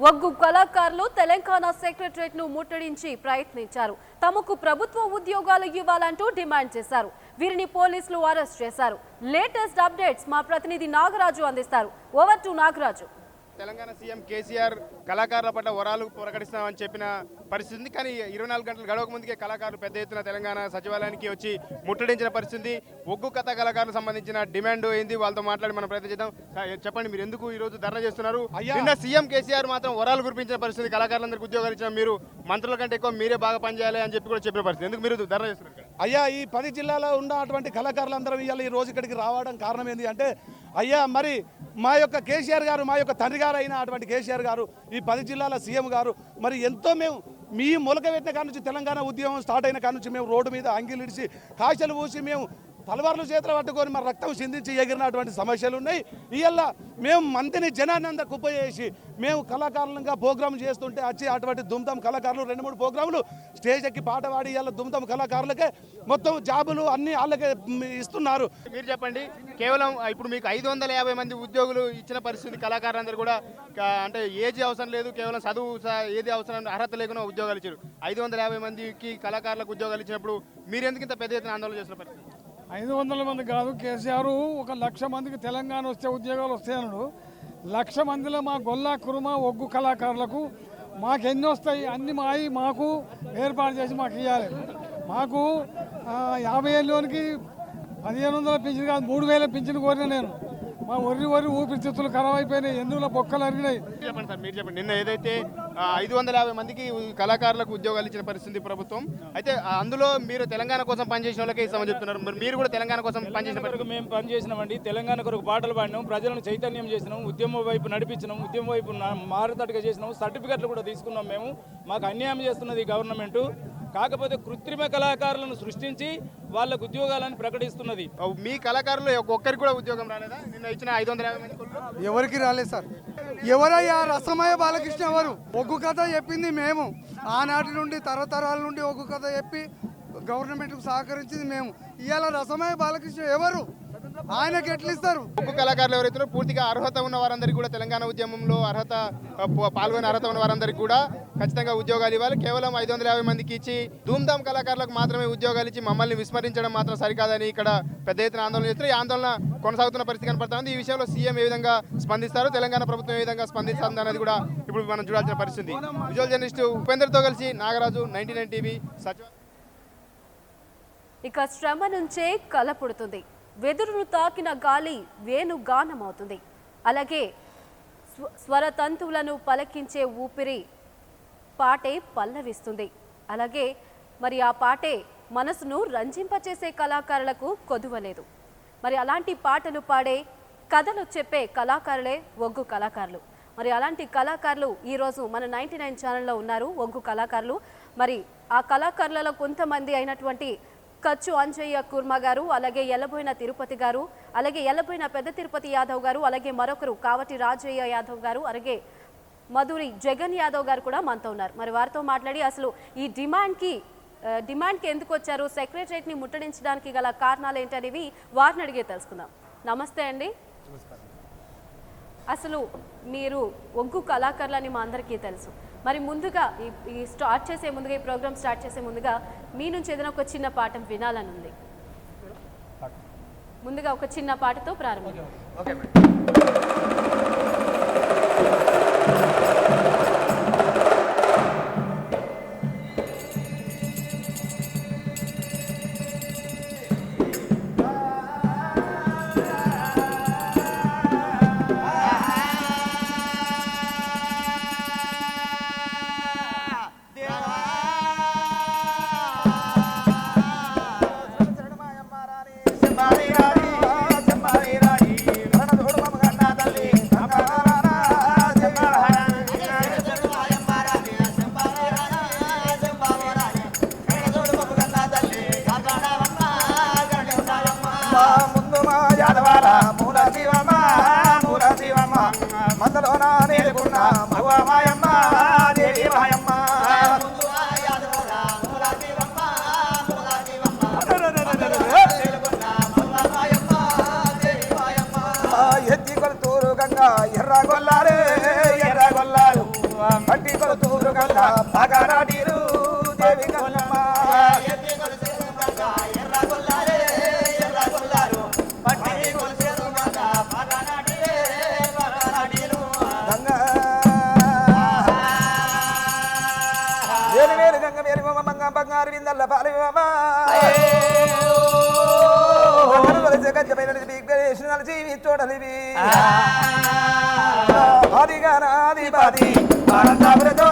ఒగ్గు కళాకారులు తెలంగాణ సెక్రటరేట్ ను ముట్టడించి ప్రయత్నించారు. తమకు ప్రభుత్వ ఉద్యోగాలు ఇవ్వాలంటూ డిమాండ్ చేశారు. వీరిని పోలీసులు అరెస్ట్ చేశారు. లేటెస్ట్ అప్డేట్స్ మా ప్రతినిధి నాగరాజు అందిస్తారు. Over to Nagaraju. Telangana CM KCR కళాకారుల పట్ల వరాలు ప్రకటిస్తామని చెప్పిన పరిస్థితి, కానీ 24 గంటలు గడవక ముందుకే కళాకారులు పెద్ద ఎత్తున తెలంగాణ సచివాలయానికి వచ్చి ముట్టడించిన పరిస్థితి. ఒగ్గు కథ కళాకారులకు సంబంధించిన డిమాండ్ ఏంది, వాళ్ళతో మాట్లాడి మనం ప్రయత్నం చేద్దాం. చెప్పండి, మీరు ఎందుకు ఈ రోజు ధర్నా చేస్తున్నారు? నిన్న సీఎం కేసీఆర్ మాత్రం వరాలు కురిపించిన పరిస్థితి, కళాకారులందరికీ ఉద్యోగాలు ఇచ్చిన మీరు మంత్రుల కంటే ఎక్కువ మీరే బాగా పనిచేయాలి అని చెప్పి కూడా చెప్పిన పరిస్థితి. ఎందుకు మీరు ధర్నా చేస్తున్నారు? అయ్యా, ఈ 10 జిల్లాలో ఉన్నటువంటి కళాకారులందరూ ఇవాళ ఈ రోజు ఇక్కడికి రావడం కారణం ఏంటి అంటే, అయ్యా మరి మా యొక్క కేసీఆర్ గారు, మా యొక్క తండ్రి గారు అయిన అటువంటి కేసీఆర్ గారు, ఈ 10 జిల్లాల సీఎం గారు మరి ఎంతో మేము మీ మొలక పెట్టిన కాడ నుంచి తెలంగాణ ఉద్యమం స్టార్ట్ అయిన కాడ నుంచి మేము రోడ్డు మీద అంగిలిడిచి కాశలు పూసి మేము తలవార్లు చేతులు పట్టుకొని మరి రక్తం చిందించి ఎగిరినటువంటి సమస్యలు ఉన్నాయి. ఇవాళ మేము మందిని జనాన్ని అంతా కుప్ప చేసి మేము కళాకారులంగా ప్రోగ్రాం చేస్తుంటే వచ్చి అటువంటి దుమ్దం కళాకారులు 2-3 ప్రోగ్రాములు స్టేజ్ ఎక్కి పాట పాడి ఇవాళ దుమ్దం కళాకారులకే మొత్తం జాబులు అన్ని వాళ్ళకే ఇస్తున్నారు. మీరు చెప్పండి, కేవలం ఇప్పుడు మీకు 550 మంది ఉద్యోగులు ఇచ్చిన పరిస్థితి, కళాకారులందరూ కూడా అంటే ఏజ్ అవసరం లేదు, కేవలం చదువు ఏది అవసరం అర్హత లేకుండా ఉద్యోగాలు ఇచ్చారు. 550 మందికి కళాకారులకు ఉద్యోగాలు ఇచ్చినప్పుడు మీరు ఎందుకు ఇంత పెద్ద ఎత్తున ఆందోళన చేసిన పరిస్థితి? 500 మంది కాదు, కేసీఆర్ 1,00,000 మందికి తెలంగాణ వస్తే ఉద్యోగాలు వస్తాయన్నాడు. 1,00,000 మందిలో మా గొల్లా కురుమ ఒగ్గు కళాకారులకు మాకెన్ని వస్తాయి అన్ని మాకు ఏర్పాటు చేసి మాకు ఇవ్వాలి. మాకు 50 ఏళ్ళలోనికి 1,500 పింఛను కాదు 3,000 పింఛను కోరిన నేను. మా ఒర్రి ఊపిరితిత్తులు ఖరాబ్ అయిపోయినాయి, ఎన్నుల బొక్కలు అరిగినాయి. చెప్పండి సార్, మీరు చెప్పండి. నిన్న ఏదైతే 550 మందికి కళాకారులకు ఉద్యోగాలు ఇచ్చిన పరిస్థితి ప్రభుత్వం, అయితే అందులో మీరు తెలంగాణ కోసం పనిచేసిన వాళ్ళకే ఇస్తామని చెప్తున్నారు. మీరు కూడా తెలంగాణ కోసం పనిచేసిన వరకు మేము పనిచేసినామండి. తెలంగాణ కొరకు పాటలు పాడినాం, ప్రజలను చైతన్యం చేసినాం, ఉద్యమం వైపు నడిపించినాం, ఉద్యమం వైపు మారుతట్టుగా చేసినాం, సర్టిఫికెట్లు కూడా తీసుకున్నాం. మేము మాకు అన్యాయం చేస్తున్నది గవర్నమెంట్. కాకపోతే కృత్రిమ కళాకారులను సృష్టించి వాళ్ళకు ఉద్యోగాలను ప్రకటిస్తున్నది. మీ కళాకారులు ఒక్కరికి కూడా ఉద్యోగం రాలేదా? నిన్న ఇచ్చిన 550 మంది ఎవరికి రాలేదు సార్. ఎవరయ్యా రసమయ్య బాలకృష్ణ ఎవరు? ఒగ్గు కథ చెప్పింది మేము. ఆనాటి నుండి తరతరాల నుండి ఒగ్గు కథ చెప్పి గవర్నమెంట్కు సహకరించింది మేము. ఇవాళ రసమయ్య బాలకృష్ణ ఎవరు? ఆయనకి ఎట్లా ఇస్తారు? ఒగ్గు కళాకారులు ఎవరైతే పూర్తిగా అర్హత ఉన్న వారందరికీ కూడా, తెలంగాణ ఉద్యమంలో పాల్గొనే అర్హత ఉన్న వారందరికీ కూడా ఖచ్చితంగా ఉద్యోగాలు ఇవ్వాలి. కేవలం 550 మందికి ఇచ్చి ధూమ్ధామ్ కళాకారులకు మాత్రమే ఉద్యోగాలు ఇచ్చి మమ్మల్ని విస్మరించడం మాత్రం సరికాదని ఇక్కడ పెద్ద ఎత్తున ఆందోళన చేస్తారు. ఈ ఆందోళన కొనసాగుతున్న పరిస్థితి కనపడుతుంది. ఈ విషయంలో సీఎం ఏ విధంగా స్పందిస్తారు, తెలంగాణ ప్రభుత్వం ఏ విధంగా స్పందిస్తుంది అనేది కూడా ఇప్పుడు మనం చూడాల్సిన పరిస్థితి. విజువల్ జర్నలిస్ట్ ఉపేందర్తో కలిసి నాగరాజు, 99 టీవీ. ఇక శ్రమ నుంచే కళ పుడుతుంది. వెదురును తాకిన గాలి వేణుగానమవుతుంది. అలాగే స్వరతంతువులను పలకించే ఊపిరి పాటే పల్లవిస్తుంది. అలాగే మరి ఆ పాటే మనసును రంజింపచేసే కళాకారులకు కొదువలేదు. మరి అలాంటి పాటలు పాడే, కథలు చెప్పే కళాకారులే ఒగ్గు కళాకారులు. మరి అలాంటి కళాకారులు ఈరోజు మన 99 ఛానల్లో ఉన్నారు, ఒగ్గు కళాకారులు. మరి ఆ కళాకారులలో కొంతమంది అయినటువంటి కచ్చు అంజయ్య కుర్మ గారు, అలాగే ఎల్లబోయిన తిరుపతి గారు, అలాగే ఎల్లబోయిన పెద్ద తిరుపతి యాదవ్ గారు, అలాగే మరొకరు కావటి రాజయ్య యాదవ్ గారు, అలాగే మధురి జగన్ యాదవ్ గారు కూడా మనతో ఉన్నారు. మరి వారితో మాట్లాడి అసలు ఈ డిమాండ్కి ఎందుకు వచ్చారు, సెక్రటరేట్ని ముట్టడించడానికి గల కారణాలు ఏంటనేవి వారిని అడిగే తెలుసుకుందాం. నమస్తే అండి. అసలు మీరు ఒగ్గు కళాకారులని మా అందరికీ తెలుసు. మరి ముందుగా ఈ ప్రోగ్రామ్ స్టార్ట్ చేసే ముందుగా మీ నుంచి ఏదైనా ఒక చిన్న పాఠం వినాలని ఉంది. ముందుగా ఒక చిన్న పాటతో ప్రారంభించాం. ఎర్రగొల్లాలు పగనాటిరు దేవి గంగమ్మ వేరు గంగ వేరు మంగ బంగారు విందల్ల పాలి జీవి చూడలివి ఆదిగా నాదిపాది ఆనందామృతో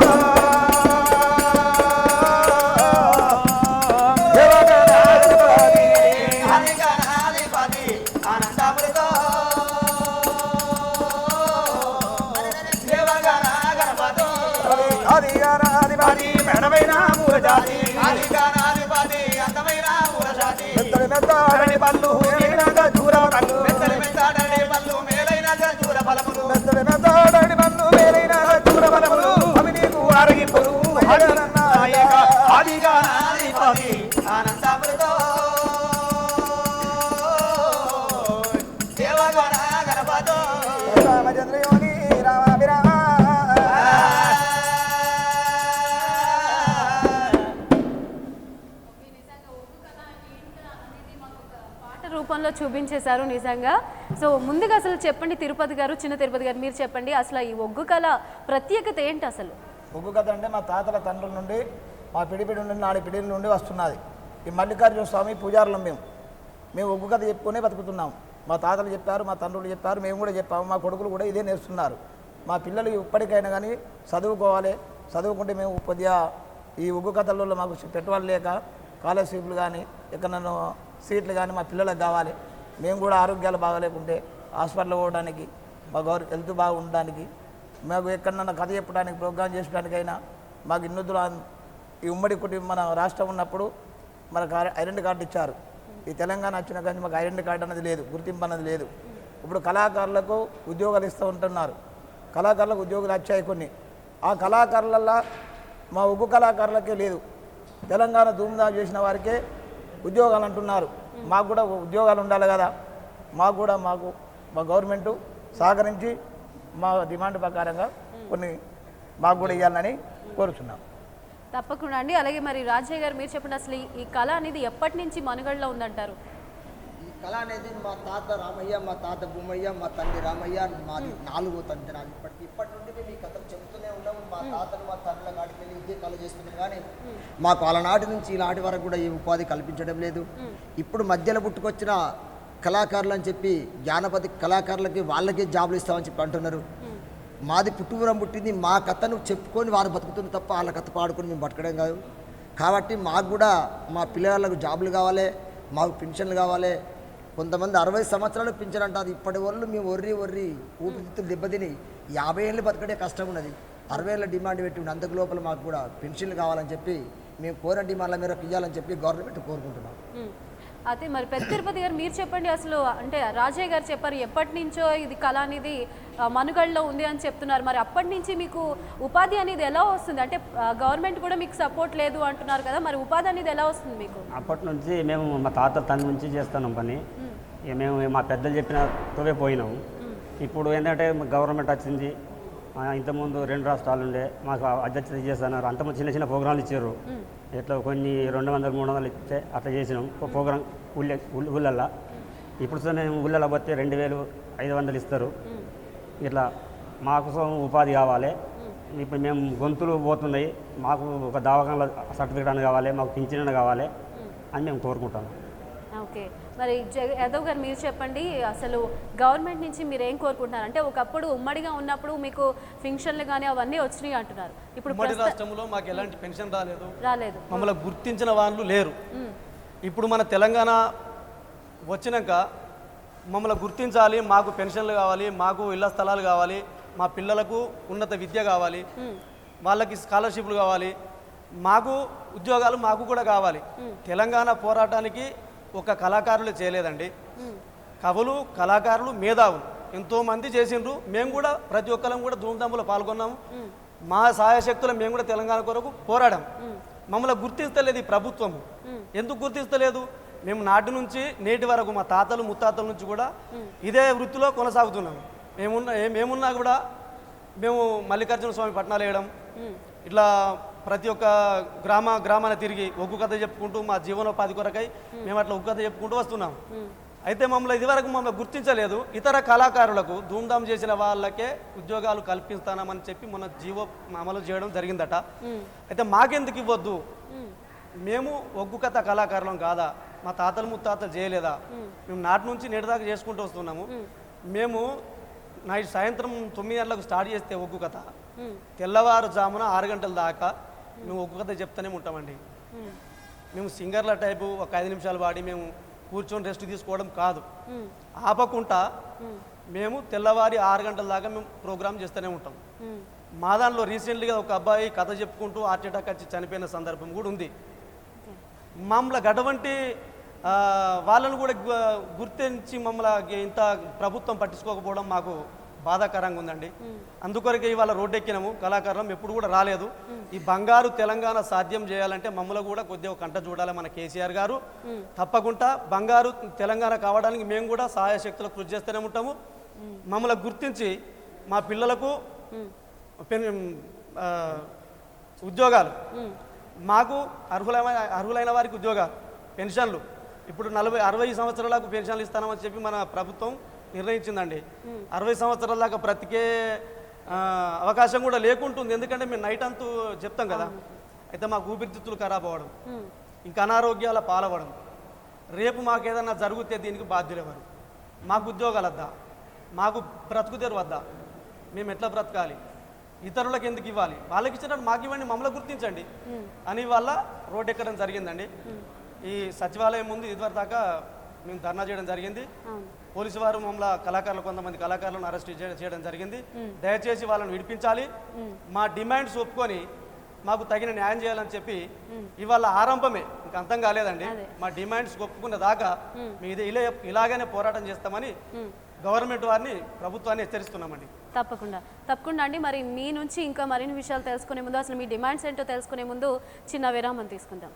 ఆదిగానాదిపాది మెడమైన మూలజాతి ఆదిగానాదిపాది అందమైన మూలజాతి మెత్తడి మెత్తడని పళ్ళు మేలైన చూర పళ్ళు మెత్తడి మెత్తడని పళ్ళు మేలైన చూర ఫలములు మెత్తడి మెత్తడని పళ్ళు మేలైన చూర ఫలములు అవి నీకు ఆరగింపులు ఆదిగానాదిపాది ఆనందామృతో దేవగణ గణపతో రామచంద్రయోని రామాభిరామ రూపంలో చూపించేశారు నిజంగా. సో ముందుగా అసలు చెప్పండి తిరుపతి గారు, చిన్న తిరుపతి గారు, మీరు చెప్పండి అసలు ఈ ఒగ్గు కళ ప్రత్యేకత ఏంటి అసలు? ఒగ్గు కథ అంటే మా తాతల తండ్రుల నుండి మా పిడిపిడి నుండి నాడి పిడిల నుండి వస్తున్నది. ఈ మల్లికార్జున స్వామి పూజారులం మేము ఒగ్గు కథ చెప్పుకునే బతుకుతున్నాం. మా తాతలు చెప్పారు, మా తండ్రులు చెప్పారు, మేము కూడా చెప్పాము, మా కొడుకులు కూడా ఇదే నేర్చున్నారు. మా పిల్లలు ఇప్పటికైనా కానీ చదువుకోవాలి, చదువుకుంటే మేము కొద్దిగా ఈ ఒగ్గు కథలలో మాకు పెట్టుబడి లేక స్కాలర్షిప్లు కానీ ఎక్కడన్నా సీట్లు కానీ మా పిల్లలకు కావాలి. మేము కూడా ఆరోగ్యాలు బాగాలేకుంటే హాస్పిటల్ పోవడానికి, మా హెల్త్ బాగుండడానికి, మాకు ఎక్కడన్నా కథ చెప్పడానికి, ప్రోగ్రాం చేసుకోవడానికైనా మాకు ఇన్నుద్దులు ఈ ఉమ్మడి కుటుంబం మన రాష్ట్రం ఉన్నప్పుడు మనకు ఐడెంటిటీ కార్డు ఇచ్చారు. ఈ తెలంగాణ వచ్చిన కానీ మాకు ఐడెంటిటీ కార్డు అన్నది లేదు, గుర్తింపు అన్నది లేదు. ఇప్పుడు కళాకారులకు ఉద్యోగాలు ఇస్తూ ఉంటున్నారు. కళాకారులకు ఉద్యోగాలు వచ్చాయి కొన్ని. ఆ కళాకారులల్లో మా ఒగ్గు కళాకారులకే లేదు. తెలంగాణ ధూమ్ధాం చేసిన వారికే ఉద్యోగాలు అంటున్నారు. మాకు కూడా ఉద్యోగాలు ఉండాలి కదా. మాకు మా గవర్నమెంటు సహకరించి మా డిమాండ్ ప్రకారంగా కొన్ని మాకు కూడా ఇవ్వాలని కోరుతున్నాం. తప్పకుండా అండి. అలాగే మరి రాజయ్య గారు మీరు చెప్పండి అసలు ఈ కళ అనేది ఎప్పటి నుంచి మనుగడలో ఉందంటారు? ఈ కళ అనేది మా తాత రామయ్య, మా తాత భూమయ్య, మా తండ్రి రామయ్య, మాది 4వ తండ్రి. ఇప్పటి నుండి మేము ఈ కథలు చెబుతూనే ఉన్నాము. మా తాతలు మా తండ్రుల కాడికి వెళ్ళి ఇదే కళ చేస్తున్నాం. కానీ మాకు అలనాటి నుంచి ఈనాటి వరకు కూడా ఈ ఉపాధి కల్పించడం లేదు. ఇప్పుడు మధ్యలో పుట్టుకొచ్చిన కళాకారులు అని చెప్పి జానపద కళాకారులకి వాళ్ళకే జాబులు ఇస్తామని చెప్పి అంటున్నారు. మాది పుట్టుగురం పుట్టింది, మా కథను చెప్పుకొని వారు బతుకుతుంది తప్ప వాళ్ళ కథ పాడుకొని మేము బతకడం కాదు. కాబట్టి మాకు కూడా మా పిల్లలకు జాబులు కావాలి, మాకు పెన్షన్లు కావాలి. కొంతమంది 60 సంవత్సరాలు పెన్షన్ అంటారు. ఇప్పటి వాళ్ళు మేము ఒర్రి ఊపిరితిత్తులు దెబ్బతిని 50 ఏళ్ళు బతకడే కష్టం ఉన్నది. 60 ఏళ్ళ డిమాండ్ పెట్టి అంతకు లోపల మాకు కూడా పెన్షన్లు కావాలని చెప్పి మేము కోరిన డిమాండ్ల మేరకు ఇవ్వాలని చెప్పి గవర్నమెంట్ కోరుకుంటున్నాం. అయితే మరి పెద్ద తిరుపతి గారు మీరు చెప్పండి అసలు, అంటే రాజయ్య గారు చెప్పారు ఎప్పటి నుంచో ఇది కళ అనేది మనుగడలో ఉంది అని చెప్తున్నారు. మరి అప్పటి నుంచి మీకు ఉపాధి అనేది ఎలా వస్తుంది? అంటే గవర్నమెంట్ కూడా మీకు సపోర్ట్ లేదు అంటున్నారు కదా, మరి ఉపాధి అనేది ఎలా వస్తుంది మీకు? అప్పటి నుంచి మేము మా తాత తన నుంచి చేస్తున్నాం పని. మేము మా పెద్దలు చెప్పిన తోవే పోయినాము. ఇప్పుడు ఏంటంటే గవర్నమెంట్ వచ్చింది. ఇంతకుముందు 2 రాష్ట్రాలు ఉండే మాకు అధ్యక్షత చేస్తున్నారు. అంతకుముందు చిన్న ప్రోగ్రాంలు ఇచ్చారు. ఇట్లా కొన్ని 200-300 ఇచ్చే అట్లా చేసినాం ప్రోగ్రాం ఊళ్ళల్లో. ఇప్పుడు మేము ఊళ్ళలో పోతే 2500 ఇస్తారు. ఇట్లా మాకు ఉపాధి కావాలి. ఇప్పుడు మేము గొంతులు పోతున్నాయి, మాకు ఒక దవాఖానలో సర్టిఫికేట్ అని కావాలి, మాకు పింఛన్ కావాలి అని మేము కోరుకుంటాము. ఓకే, మరి యాదవ్ గారు మీరు చెప్పండి అసలు గవర్నమెంట్ నుంచి మీరు ఏం కోరుకుంటున్నారు? అంటే ఒకప్పుడు ఉమ్మడిగా ఉన్నప్పుడు మీకు పెన్షన్లు కానీ అవన్నీ వచ్చినాయి అంటున్నారు. ఇప్పుడు ఉమ్మడి రాష్ట్రంలో మాకు ఎలాంటి పెన్షన్ రాలేదు, మమ్మల్ని గుర్తించిన వాళ్ళు లేరు. ఇప్పుడు మన తెలంగాణ వచ్చినాక మమ్మల్ని గుర్తించాలి, మాకు పెన్షన్లు కావాలి, మాకు ఇళ్ల స్థలాలు కావాలి, మా పిల్లలకు ఉన్నత విద్య కావాలి, వాళ్ళకి స్కాలర్షిప్లు కావాలి, మాకు ఉద్యోగాలు మాకు కూడా కావాలి. తెలంగాణ పోరాటానికి ఒక కళాకారులు చేయలేదండి. కవులు, కళాకారులు, మేధావులు ఎంతోమంది చేసిండ్రు. మేము కూడా ప్రతి ఒక్కరం కూడా ధూమ్ధాములో పాల్గొన్నాము. మా సహాయశక్తులు మేము కూడా తెలంగాణ కొరకు పోరాడాం. మమ్మల్ని గుర్తిస్తలేదు ఈ ప్రభుత్వము. ఎందుకు గుర్తిస్తలేదు? మేము నాటి నుంచి నేటి వరకు మా తాతలు ముత్తాతల నుంచి కూడా ఇదే వృత్తిలో కొనసాగుతున్నాము. మేమున్నా కూడా మేము మల్లికార్జున స్వామి పట్నాలు వేయడం, ఇట్లా ప్రతి ఒక్క గ్రామాన తిరిగి ఒగ్గు కథ చెప్పుకుంటూ మా జీవనోపాధి కొరకై మేము అట్లా ఒగ్గు కథ చెప్పుకుంటూ వస్తున్నాం. అయితే మమ్మల్ని ఇదివరకు మమ్మల్ని గుర్తించలేదు. ఇతర కళాకారులకు ధూమ్ధామ్ చేసిన వాళ్ళకే ఉద్యోగాలు కల్పిస్తామని చెప్పి మన అమలు చేయడం జరిగిందట. అయితే మాకెందుకు ఇవ్వద్దు, మేము ఒగ్గు కథ కళాకారులం కాదా, మా తాతలు ముత్తాతలు చేయలేదా, మేము నాటి నుంచి నేటి దాకా చేసుకుంటూ వస్తున్నాము. మేము సాయంత్రం 9 గంటలకు స్టార్ట్ చేస్తే ఒగ్గు కథ తెల్లవారుజామున 6 గంటల దాకా మేము ఒగ్గు కథ చెప్తూనే ఉంటామండి. మేము సింగర్ల టైపు ఒక 5 నిమిషాలు పాడి మేము కూర్చొని రెస్ట్ తీసుకోవడం కాదు, ఆపకుండా మేము తెల్లవారి 6 గంటల దాకా మేము ప్రోగ్రామ్ చేస్తూనే ఉంటాం. మా దాంట్లో రీసెంట్గా ఒక అబ్బాయి కథ చెప్పుకుంటూ హార్ట్ అటాక్ వచ్చి చనిపోయిన సందర్భం కూడా ఉంది. మమ్మల్ని గడవంటి వాళ్ళను కూడా గుర్తించి మమ్మల్ని ఇంత ప్రభుత్వం పట్టించుకోకపోవడం మాకు బాధాకరంగా ఉందండి. అందుకొరకే ఇవాళ రోడ్డు ఎక్కినాము. కళాకారులం ఎప్పుడు కూడా రాలేదు. ఈ బంగారు తెలంగాణ సాధ్యం చేయాలంటే మమ్మల్ని కూడా కొద్దిగా కంట చూడాలి మన కేసీఆర్ గారు. తప్పకుండా బంగారు తెలంగాణ కావడానికి మేము కూడా సహాయ శక్తులకు కృషి చేస్తూనే ఉంటాము. మమ్మల్ని గుర్తించి మా పిల్లలకు ఉద్యోగాలు, మాకు అర్హులైన వారికి ఉద్యోగాలు, పెన్షన్లు ఇప్పుడు 40-60 సంవత్సరాలకు పెన్షన్లు ఇస్తామని చెప్పి మన ప్రభుత్వం నిర్ణయించిందండి. 60 సంవత్సరాల దాకా బ్రతికే అవకాశం కూడా లేకుంటుంది. ఎందుకంటే మేము నైట్ అంతా చెప్తాం కదా. అయితే మాకు ఊపిరితిత్తులు ఖరాబ్ అవ్వడం, ఇంకా అనారోగ్యాల పాలవ్వడం, రేపు మాకు ఏదన్నా జరిగితే దీనికి బాధ్యులెవరు? మాకు ఉద్యోగాలు వద్దా, మాకు బ్రతుకు తెరు వద్దా, మేము ఎట్లా బ్రతకాలి, ఇతరులకు ఎందుకు ఇవ్వాలి, వాళ్ళకి ఇచ్చినట్టు మాకు ఇవ్వండి, మమ్మల్ని గుర్తించండి అని వాళ్ళ రోడ్డు ఎక్కడం జరిగిందండి. ఈ సచివాలయం ముందు ఇదివరకు దాకా మేము ధర్నా చేయడం జరిగింది. పోలీసు వారు మమ్మల్ని కొంతమంది కళాకారులను అరెస్ట్ చేయడం జరిగింది. దయచేసి వాళ్ళని విడిపించాలి, మా డిమాండ్స్ ఒప్పుకొని మాకు తగిన న్యాయం చేయాలని చెప్పి ఇవాళ ఆరంభమే, ఇంకా అంతం కాలేదండి. మా డిమాండ్స్ ఒప్పుకున్న దాకా మేము ఇలాగనే పోరాటం చేస్తామని గవర్నమెంట్ వారిని, ప్రభుత్వాన్ని హెచ్చరిస్తున్నామండి. తప్పకుండా అండి. మరి మీ నుంచి ఇంకా మరిన్ని విషయాలు తెలుసుకునే ముందు, అసలు మీ డిమాండ్స్ ఏంటో తెలుసుకునే ముందు చిన్న విరామం తీసుకుందాం.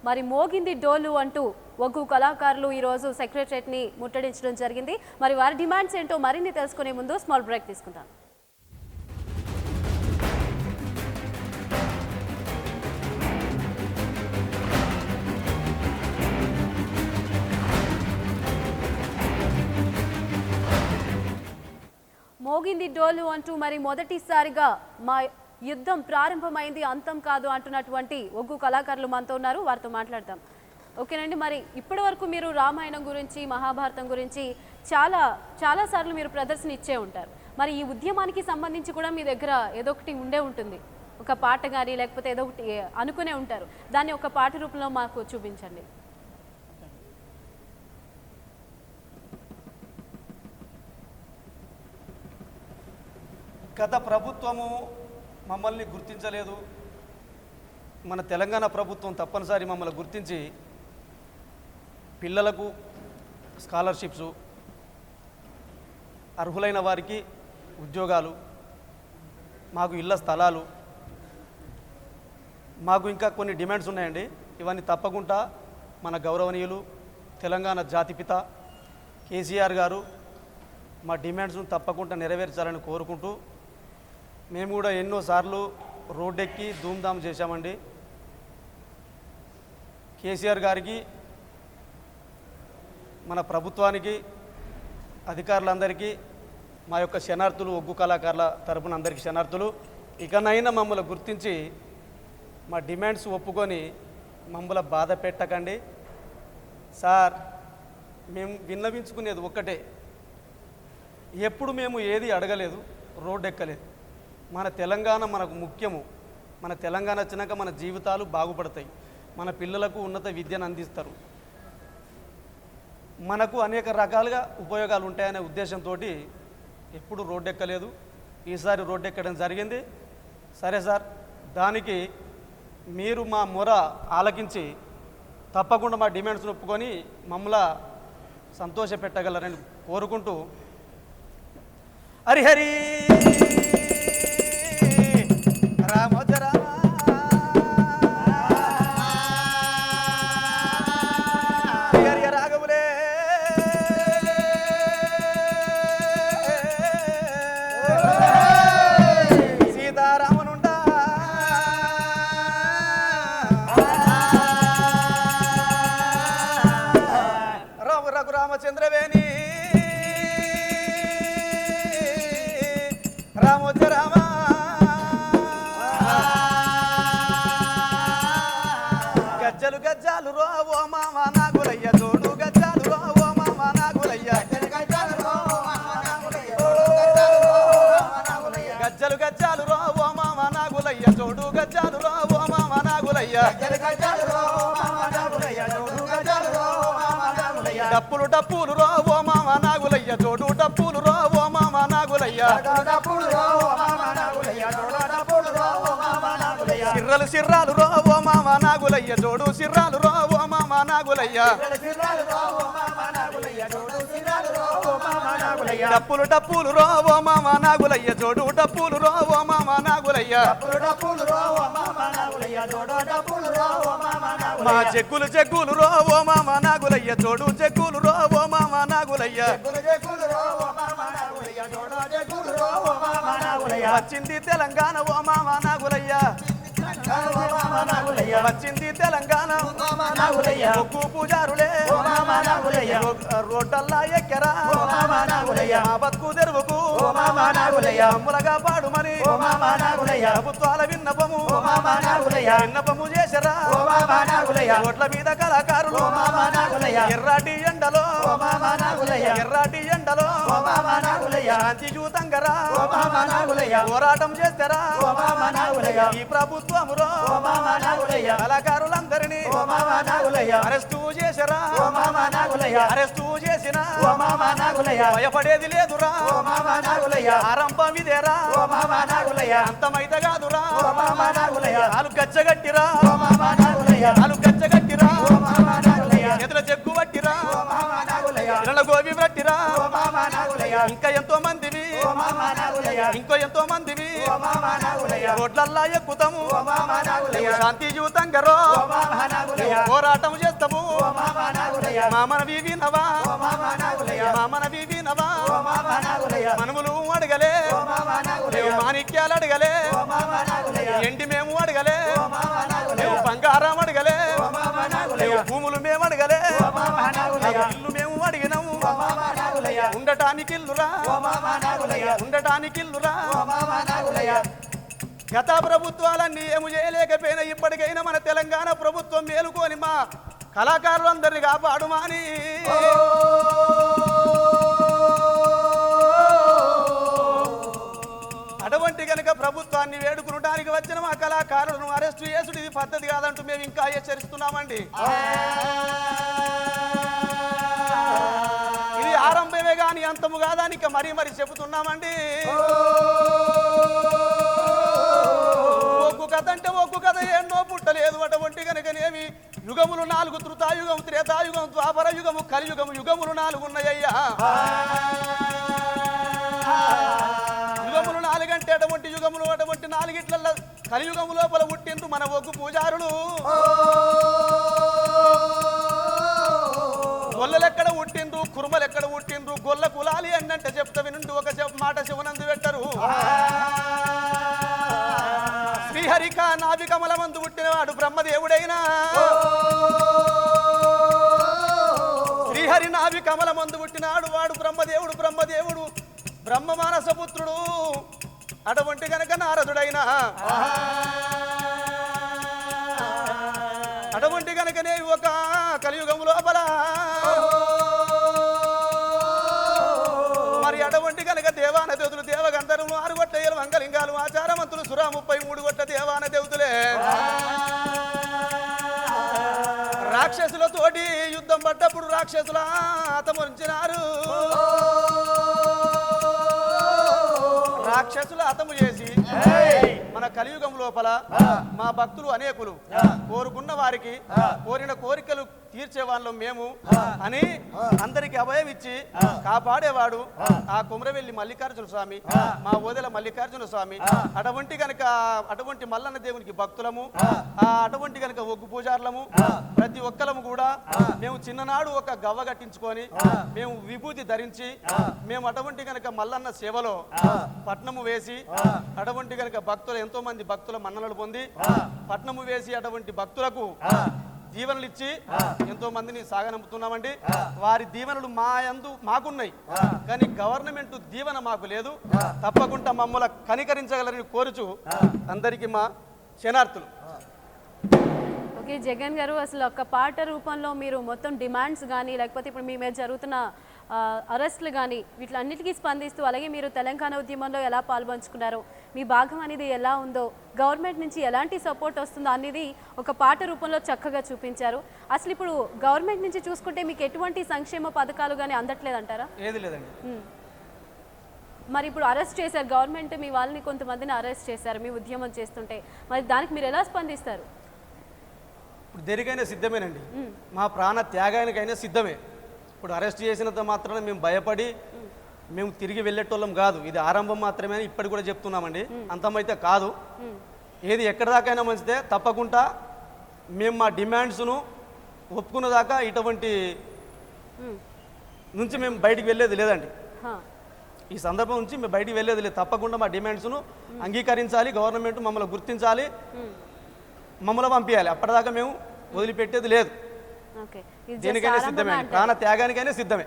మరి మోగింది డోలు అంటూ ఒగ్గు కళాకారులు ఈరోజు సెక్రటరియట్ని ముట్టడించడం జరిగింది. మరి వారి డిమాండ్స్ ఏంటో మరిన్ని తెలుసుకునే ముందు స్మాల్ బ్రేక్ తీసుకుందాం. మోగింది డోలు అంటూ మరి మొదటిసారిగా మా యుద్ధం ప్రారంభమైంది, అంతం కాదు అంటున్నటువంటి ఒగ్గు కళాకారులు మనతో ఉన్నారు, వారితో మాట్లాడదాం. ఓకేనండి. మరి ఇప్పటి వరకు మీరు రామాయణం గురించి, మహాభారతం గురించి చాలాసార్లు మీరు ప్రదర్శన ఇచ్చే ఉంటారు. మరి ఈ ఉద్యమానికి సంబంధించి కూడా మీ దగ్గర ఏదో ఒకటి ఉండే ఉంటుంది, ఒక పాట కానీ లేకపోతే ఏదో ఒకటి అనుకునే ఉంటారు. దాన్ని ఒక పాట రూపంలో మాకు చూపించండి. గత ప్రభుత్వము మమ్మల్ని గుర్తించలేదు. మన తెలంగాణ ప్రభుత్వం తప్పనిసరి మమ్మల్ని గుర్తించి పిల్లలకు స్కాలర్షిప్స్, అర్హులైన వారికి ఉద్యోగాలు, మాకు ఇళ్ల స్థలాలు, మాకు ఇంకా కొన్ని డిమాండ్స్ ఉన్నాయండి. ఇవన్నీ తప్పకుండా మన గౌరవనీయులు తెలంగాణ జాతిపిత కేసీఆర్ గారు మా డిమాండ్స్ను తప్పకుండా నెరవేర్చాలని కోరుకుంటూ మేము కూడా ఎన్నోసార్లు రోడ్డెక్కి ధూమ్ధామ్ చేశామండి. కేసీఆర్ గారికి, మన ప్రభుత్వానికి, అధికారులందరికీ మా యొక్క శనార్థులు, ఒగ్గు కళాకారుల తరపున అందరికీ శనార్థులు. ఇకనైనా మమ్మల్ని గుర్తించి మా డిమాండ్స్ ఒప్పుకొని మమ్మల్ని బాధ పెట్టకండి సార్. మేము విన్నవించుకునేది ఒక్కటే, ఎప్పుడు మేము ఏది అడగలేదు, రోడ్డు ఎక్కలేదు. మన తెలంగాణ మనకు ముఖ్యము. మన తెలంగాణ వచ్చినాక మన జీవితాలు బాగుపడతాయి, మన పిల్లలకు ఉన్నత విద్యను అందిస్తారు, మనకు అనేక రకాలుగా ఉపయోగాలు ఉంటాయనే ఉద్దేశంతో ఎప్పుడు రోడ్డు ఎక్కలేదు. ఈసారి రోడ్డు ఎక్కడం జరిగింది. సరే సార్, దానికి మీరు మా మొర ఆలకించి తప్పకుండా మా డిమాండ్స్ను ఒప్పుకొని మమ్మల్ని సంతోష పెట్టగలరని కోరుకుంటూ, హరిహరి రామోజరా హరి రాఘవులే సీతారామనుండా డప్పులు రో ఓ మామ నాగులయ్య జోడు డప్పులు రో ఓ మామ నాగులయ్య సిర్రలు సిర్రాలు రో ఓ మామ నాగులయ్య జోడు సిర్రాలు రో ఓ మామ నాగులయ్య డప్పులు డప్పులు రో ఓ మామ నాగులయ్య జోడు డప్పులు రో ఓ మామ నాగులయ్య మా చెక్కులు చెక్కులు రో ఓ మామ నాగులయ్య జోడు చెక్కులు రో ఓ మామ నాగులయ్య వచ్చింది తెలంగాణ ఓ మామ నాగులయ్య వచ్చింది తెలంగాణ ఒక్కు పూజారులే రోడ్డల్లా ఎక్కరా మా బతుకు తెరువుకు అమ్ములగా పాడుమని ప్రభుత్వాల విన్నపము విన్నపము చేసరా రోడ్ల మీద కళాకారులు ఎర్రాటి ఎండలో ఎర్రాటి ఎండలో శాంతి చూతంగరా పోరాటం చేస్తారా ఈ ప్రభుత్వములో కళాకారులందరినీ అరెస్టు చేసరా అరెస్టు చేసిన భయపడేది లేదురా ఆరంభం ఇదేరా అంతమైతే కాదురా నాలు గచ్చగట్టిరా నాలు గచ్చగట్టిరా ఎదుల చెక్కు పట్టిరా ఇళ్ళ గోబి పట్టిరా ఇంకా ఎంతో మందివి ఇంకో ఎంతో మందివి రోడ్లల్లా ఎక్కుతాము శాంతి జీవితంగరో పోరాటం చేస్తాము మామనవి వినవా మామనవి వినవా మనములు అడగలే మాణిక్యాలు అడగలే ఎండి మేము అడగలే బంగారం అడగలే భూములు మేము అడగలే ఇల్లు మేము అడిగినాము ఉండటానికి ఇల్లురా ఉండటానికి ఇల్లురా గత ప్రభుత్వాలన్నీ ఏమి చేయలేకపోయినా ఇప్పటికైనా మన తెలంగాణ ప్రభుత్వం మేలుకొని మా కళాకారులందరినీ కాపాడుమాని అటువంటి కనుక ప్రభుత్వాన్ని వేడుకునడానికి వచ్చిన మా కళాకారులను అరెస్టు చేసుడు ఇది పద్ధతి కాదంటూ మేము ఇంకా హెచ్చరిస్తున్నామండి. ఇది ఆరంభమే కానీ అంతము కాదని ఇక మరీ మరి చెబుతున్నామండి. ఒక్కు కథ అంటే ఒక్కు కథ ఎన్నో పుట్టలేదు. అటువంటి కనుకనేమి యుగములు 4 త్రేతాయుగం త్రేతాయుగం ద్వాపర యుగము కలియుగము యుగములు 4 ఉన్నాయ్యా. యుగములు 4 అంటే అటువంటి యుగములు అటువంటి 4 ఇట్ల కలియుగము లోపల పుట్టిండ్రు మన ఒగ్గు పూజారులు. గొల్లలెక్కడ పుట్టిండ్రు కురుమలెక్కడ పుట్టిండ్రు గొల్ల కులాలి అన్నంటే చెప్తా వినుండి ఒక మాట శివనందు పెట్టరు. శ్రీహరిక నాభి కమల మందు పుట్టినవాడు బ్రహ్మదేవుడైనా శ్రీహరి నాభి కమల మందు పుట్టినాడు వాడు బ్రహ్మదేవుడు. బ్రహ్మదేవుడు బ్రహ్మ మానసపుత్రుడు. అటువంటి కనుక నారదుడైనా అటువంటి కనుకనే ఒక కలియుగం లోపల మరి అటువంటి కనుక దేవాన దేవతలు దేవగంధర్వులు 6 గొట్ల 7 మంగలింగాలు ఆచారవంతులు సురా 33 గొట్ల దేవాన దేవతలే రాక్షసులతోటి యుద్ధం పడ్డప్పుడు రాక్షసుల హతముంచినారు. రాక్షసుల హతము చేసి మన కలియుగం లోపల మా భక్తులు అనేకులు కోరుకున్న వారికి కోరిన కోరికలు తీర్చే వాళ్ళం మేము అని అందరికి అభయం ఇచ్చి కాపాడేవాడు ఆ కుమ్రవెల్లి మల్లికార్జున స్వామి, మా ఓదెల మల్లికార్జున స్వామి. అటువంటి మల్లన్న దేవునికి భక్తులము, అటువంటి కనుక ఒగ్గు పూజారులము. ప్రతి ఒక్కలము కూడా మేము చిన్ననాడు ఒక గవ్వ కట్టించుకొని మేము విభూతి ధరించి మేము అటువంటి కనుక మల్లన్న సేవలో పట్నము వేసి అటువంటి కనుక భక్తులు ఎంతో మంది భక్తుల మన్ననలు పొంది పట్నము వేసి అటువంటి భక్తులకు దీవెనలు ఇచ్చి ఎంతో మందిని సాగనంపుతున్నామండి. వారి దీవెనలు మాకున్నాయి కానీ గవర్నమెంట్ దీవెన మాకు లేదు. తప్పకుండా మమ్మల్ని కనికరించగలరని కోరుచు అందరికీ మా శనార్థులు. ఓకే జగన్ గారు, అసలు ఒక పాట రూపంలో మీరు మొత్తం డిమాండ్స్ కానీ లేకపోతే ఇప్పుడు మీ మీద జరుగుతున్న అరెస్టులు కానీ వీటిలన్నిటికీ స్పందిస్తూ అలాగే మీరు తెలంగాణ ఉద్యమంలో ఎలా పాల్పంచుకున్నారో మీ భాగం అనేది ఎలా ఉందో గవర్నమెంట్ నుంచి ఎలాంటి సపోర్ట్ వస్తుందో అనేది ఒక పాట రూపంలో చక్కగా చూపించారు. అసలు ఇప్పుడు గవర్నమెంట్ నుంచి చూసుకుంటే మీకు ఎటువంటి సంక్షేమ పథకాలు కానీ అందట్లేదంటారా? ఏది లేదండి. మరి ఇప్పుడు అరెస్ట్ చేశారు గవర్నమెంట్, మీ వాళ్ళని కొంతమందిని అరెస్ట్ చేశారు మీ ఉద్యమం చేస్తుంటే, మరి దానికి మీరు ఎలా స్పందిస్తారు? ఇప్పుడు దేనికైనా సిద్ధమేనండి, మా ప్రాణ త్యాగానికైనా సిద్ధమే. ఇప్పుడు అరెస్ట్ చేసినంత మాత్రాన మేము భయపడి మేము తిరిగి వెళ్ళేటోళ్ళం కాదు. ఇది ఆరంభం మాత్రమే అని ఇప్పటికి కూడా చెప్తున్నామండి. అంతమైతే కాదు. ఏది ఎక్కడి దాకైనా మంచిదే. తప్పకుండా మేము మా డిమాండ్స్ను ఒప్పుకున్న దాకా ఇటువంటి నుంచి మేము బయటికి వెళ్ళేది లేదండి. ఈ సందర్భం నుంచి మేము బయటికి వెళ్ళేది లేదు. తప్పకుండా మా డిమాండ్స్ను అంగీకరించాలి, గవర్నమెంట్ మమ్మల్ని గుర్తించాలి, మమ్మల్ని పంపించాలి. అప్పటిదాకా మేము వదిలిపెట్టేది లేదు. దేనికైనా సిద్ధమే, ప్రాణ త్యాగానికైనా సిద్ధమే.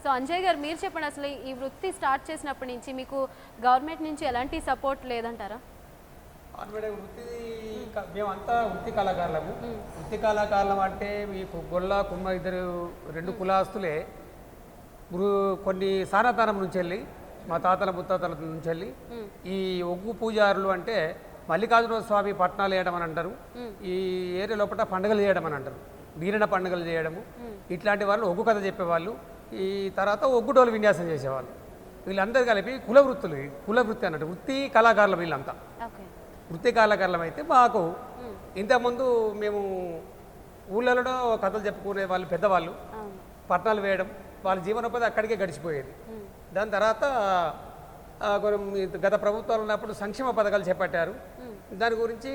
సో అంజయ్ గారు మీరు చెప్పండి, అసలు ఈ వృత్తి స్టార్ట్ చేసినప్పటి నుంచి మీకు గవర్నమెంట్ నుంచి ఎలాంటి సపోర్ట్ లేదంటారా? మేమంతా వృత్తి కళాకారులము. వృత్తి కళాకారులం అంటే మీకు గొల్ల కుమ్మ ఇద్దరు రెండు కులాస్తులే కొన్ని సానాతనం నుంచి వెళ్ళి మా తాతల ముత్తాతల నుంచి వెళ్ళి ఈ ఒగ్గు పూజారులు అంటే మల్లికార్జున స్వామి పట్నాలు వేయడం అని అంటారు. ఈ ఏరియా లోపల పండుగలు చేయడం అని అంటారు, వీరణ పండుగలు చేయడము. ఇట్లాంటి వాళ్ళు ఒగ్గు కథ చెప్పేవాళ్ళు. ఈ తర్వాత ఒగ్గుడోలు విన్యాసం చేసేవాళ్ళు. వీళ్ళందరూ కలిపి కులవృత్తి అన్నట్టు వృత్తి కళాకారులు వీళ్ళంతా. వృత్తి కళాకారులం అయితే మాకు ఇంతకుముందు మేము ఊళ్ళలో కథలు చెప్పుకునే వాళ్ళు పెద్దవాళ్ళు పట్నాలు వేయడం, వాళ్ళ జీవనోపాధి అక్కడికే గడిచిపోయేది. దాని తర్వాత గత ప్రభుత్వాలు ఉన్నప్పుడు సంక్షేమ పథకాలు చేపట్టారు. దాని గురించి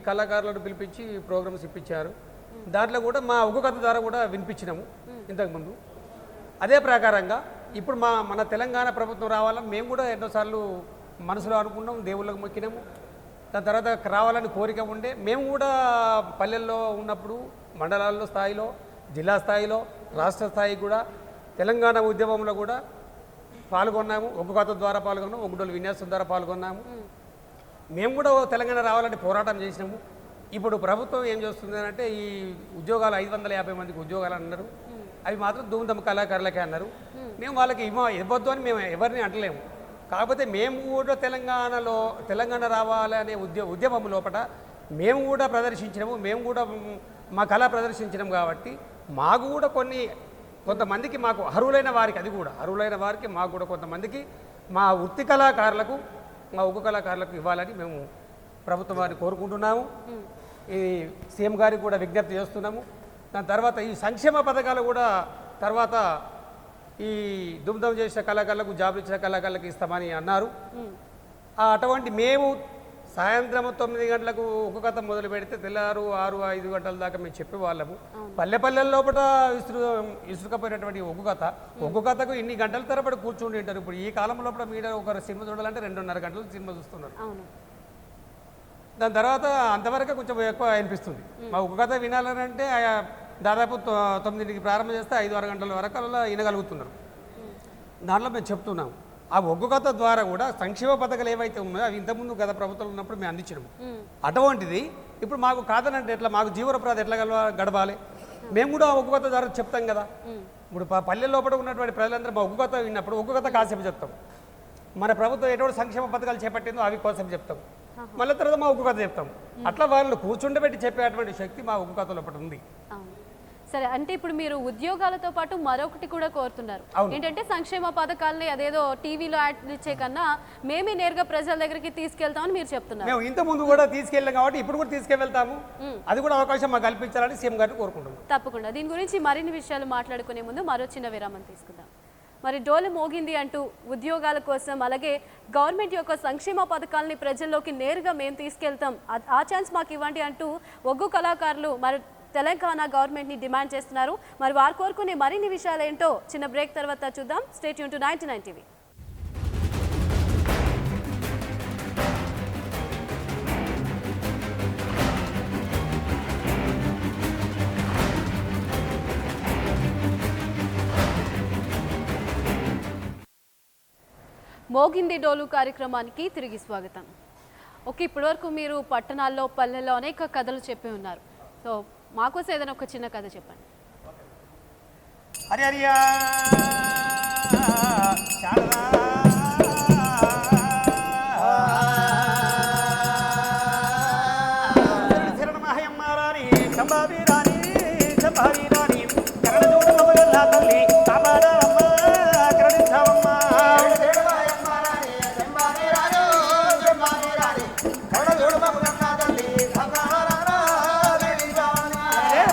కళాకారులను పిలిపించి ప్రోగ్రామ్స్ ఇప్పించారు. దాంట్లో కూడా మా ఒగ్గు కథ ద్వారా కూడా వినిపించినాము ఇంతకుముందు. అదే ప్రకారంగా ఇప్పుడు మన తెలంగాణ ప్రభుత్వం రావాలని మేము కూడా ఎన్నోసార్లు మనసులో అనుకున్నాం, దేవుళ్ళకు మొక్కినాము. దాని తర్వాత రావాలని కోరిక ఉండే మేము కూడా పల్లెల్లో ఉన్నప్పుడు మండలాల్లో స్థాయిలో, జిల్లా స్థాయిలో, రాష్ట్ర స్థాయి కూడా తెలంగాణ ఉద్యమంలో కూడా పాల్గొన్నాము. ఒగ్గు కథ ద్వారా పాల్గొన్నాము, ఒగ్గుడోలు విన్యాసం ద్వారా పాల్గొన్నాము. మేము కూడా తెలంగాణ రావాలంటే పోరాటం చేసినాము. ఇప్పుడు ప్రభుత్వం ఏం చేస్తుంది అంటే ఈ ఉద్యోగాలు 550 మందికి ఉద్యోగాలు అన్నారు. అవి మాత్రం ధూమ్ధామ్ కళాకారులకే అన్నారు. మేము వాళ్ళకి ఇవ్వద్దు అని మేము ఎవరిని అంటలేము. కాకపోతే మేము కూడా తెలంగాణ రావాలనే ఉద్యమం లోపల మేము కూడా ప్రదర్శించినాము, మేము కూడా మా కళ ప్రదర్శించినాం. కాబట్టి మాకు కూడా కొంతమందికి మాకు అర్హులైన వారికి మాకు కూడా కొంతమందికి మా వృత్తి కళాకారులకు, మా ఒగ్గు కళాకారులకు ఇవ్వాలని మేము ప్రభుత్వం వారిని కోరుకుంటున్నాము. ఈ సీఎం గారికి కూడా విజ్ఞప్తి చేస్తున్నాము. దాని తర్వాత ఈ సంక్షేమ పథకాలు కూడా తర్వాత ఈ దుమ్దం చేసిన కళాకారులకు, జాబ్ ఇచ్చిన కళాకారులకు ఇస్తామని అన్నారు. అటువంటి మేము సాయంత్రం 9 గంటలకు ఒగ్గు కథ మొదలు పెడితే తెల్లారు 6-5 గంటల దాకా మేము చెప్పేవాళ్ళము. పల్లె లోపల ఇసుకపోయినటువంటి ఒగ్గు కథకు ఇన్ని గంటల తరబడి కూర్చుండి ఉంటారు. ఇప్పుడు ఈ కాలం లోపల మీరు ఒక సినిమా చూడాలంటే 2.5 గంటలు సినిమా చూస్తున్నారు. దాని తర్వాత అంతవరకు కొంచెం ఎక్కువ అనిపిస్తుంది. మా ఒగ్గు కథ వినాలంటే దాదాపు 9కి ప్రారంభం చేస్తే 5-6 గంటల వరకు అలా వినగలుగుతున్నారు. దాంట్లో మేము చెప్తున్నాము. ఆ ఒగ్గు కథ ద్వారా కూడా సంక్షేమ పథకాలు ఏవైతే ఉన్నాయో అవి ఇంతకుముందు గత ప్రభుత్వం ఉన్నప్పుడు మేము అందించినాము. అటువంటిది ఇప్పుడు మాకు కాదనంటే ఎట్లా, మాకు జీవనోపాధి ఎట్లా గడపాలి? మేము కూడా ఒగ్గు కథ ద్వారా చెప్తాం కదా. ఇప్పుడు పల్లె లోపల ఉన్నటువంటి ప్రజలందరూ మా ఒగ్గు కథ విన్నప్పుడు ఒగ్గు కథ కాసేపు చెప్తాం. మన ప్రభుత్వం ఎటువంటి సంక్షేమ పథకాలు చేపట్టిందో అవి కోసం చెప్తాం. మళ్ళీ తర్వాత మా ఒగ్గు కథ చెప్తాం. అట్లా వాళ్ళు కూర్చుండబెట్టి చెప్పేటువంటి శక్తి మా ఒగ్గు కథ లోపల ఉంది. సరే, అంటే ఇప్పుడు మీరు ఉద్యోగాలతో పాటు మరొకటి కూడా కోరుతున్నారు ఏంటంటే సంక్షేమ పథకాలని అదేదో టీవీలో యాడ్ ఇచ్చే కన్నా మేమే నేరుగా ప్రజల దగ్గరికి తీసుకెళ్తామని మీరు చెప్తున్నారు. మేము ఇంత ముందు కూడా తీసుకెళ్ళాం కాబట్టి ఇప్పుడు కూడా తీసుకెళ్తాము. అది కూడా అవకాశం మాకు కల్పించాలని సీఎం గారిని కోరుకుంటున్నాం. తప్పకుండా దీని గురించి మరిన్ని విషయాలు మాట్లాడుకునే ముందు మరో చిన్న విరామం తీసుకుందాం. మరి డోలు మోగింది అంటూ ఉద్యోగాల కోసం అలాగే గవర్నమెంట్ యొక్క సంక్షేమ పథకాలని ప్రజల్లోకి నేరుగా మేము తీసుకెళ్తాం, ఆ ఛాన్స్ మాకు ఇవ్వండి అంటూ ఒగ్గు కళాకారులు మరి తెలంగాణ గవర్నమెంట్ని డిమాండ్ చేస్తున్నారు. మరి వారు కోరుకునే మరిన్ని విషయాలు ఏంటో చిన్న బ్రేక్ తర్వాత చూద్దాం. Stay tune to 99 TV. మోగింది డోలు కార్యక్రమానికి తిరిగి స్వాగతం. ఓకే, ఇప్పటివరకు మీరు పట్టణాల్లో, పల్లెల్లో అనేక కథలు చెప్పి ఉన్నారు. సో మాకోసం ఏదైనా ఒక చిన్న కథ చెప్పండి. హరి హరియా శారదా శరణమహయమ్మారాణి సంభావి రాణి సంభావి రాణి కరణ చూడమగల్లా తల్లి కాపాడవమ్మ కరుణించవమ్మ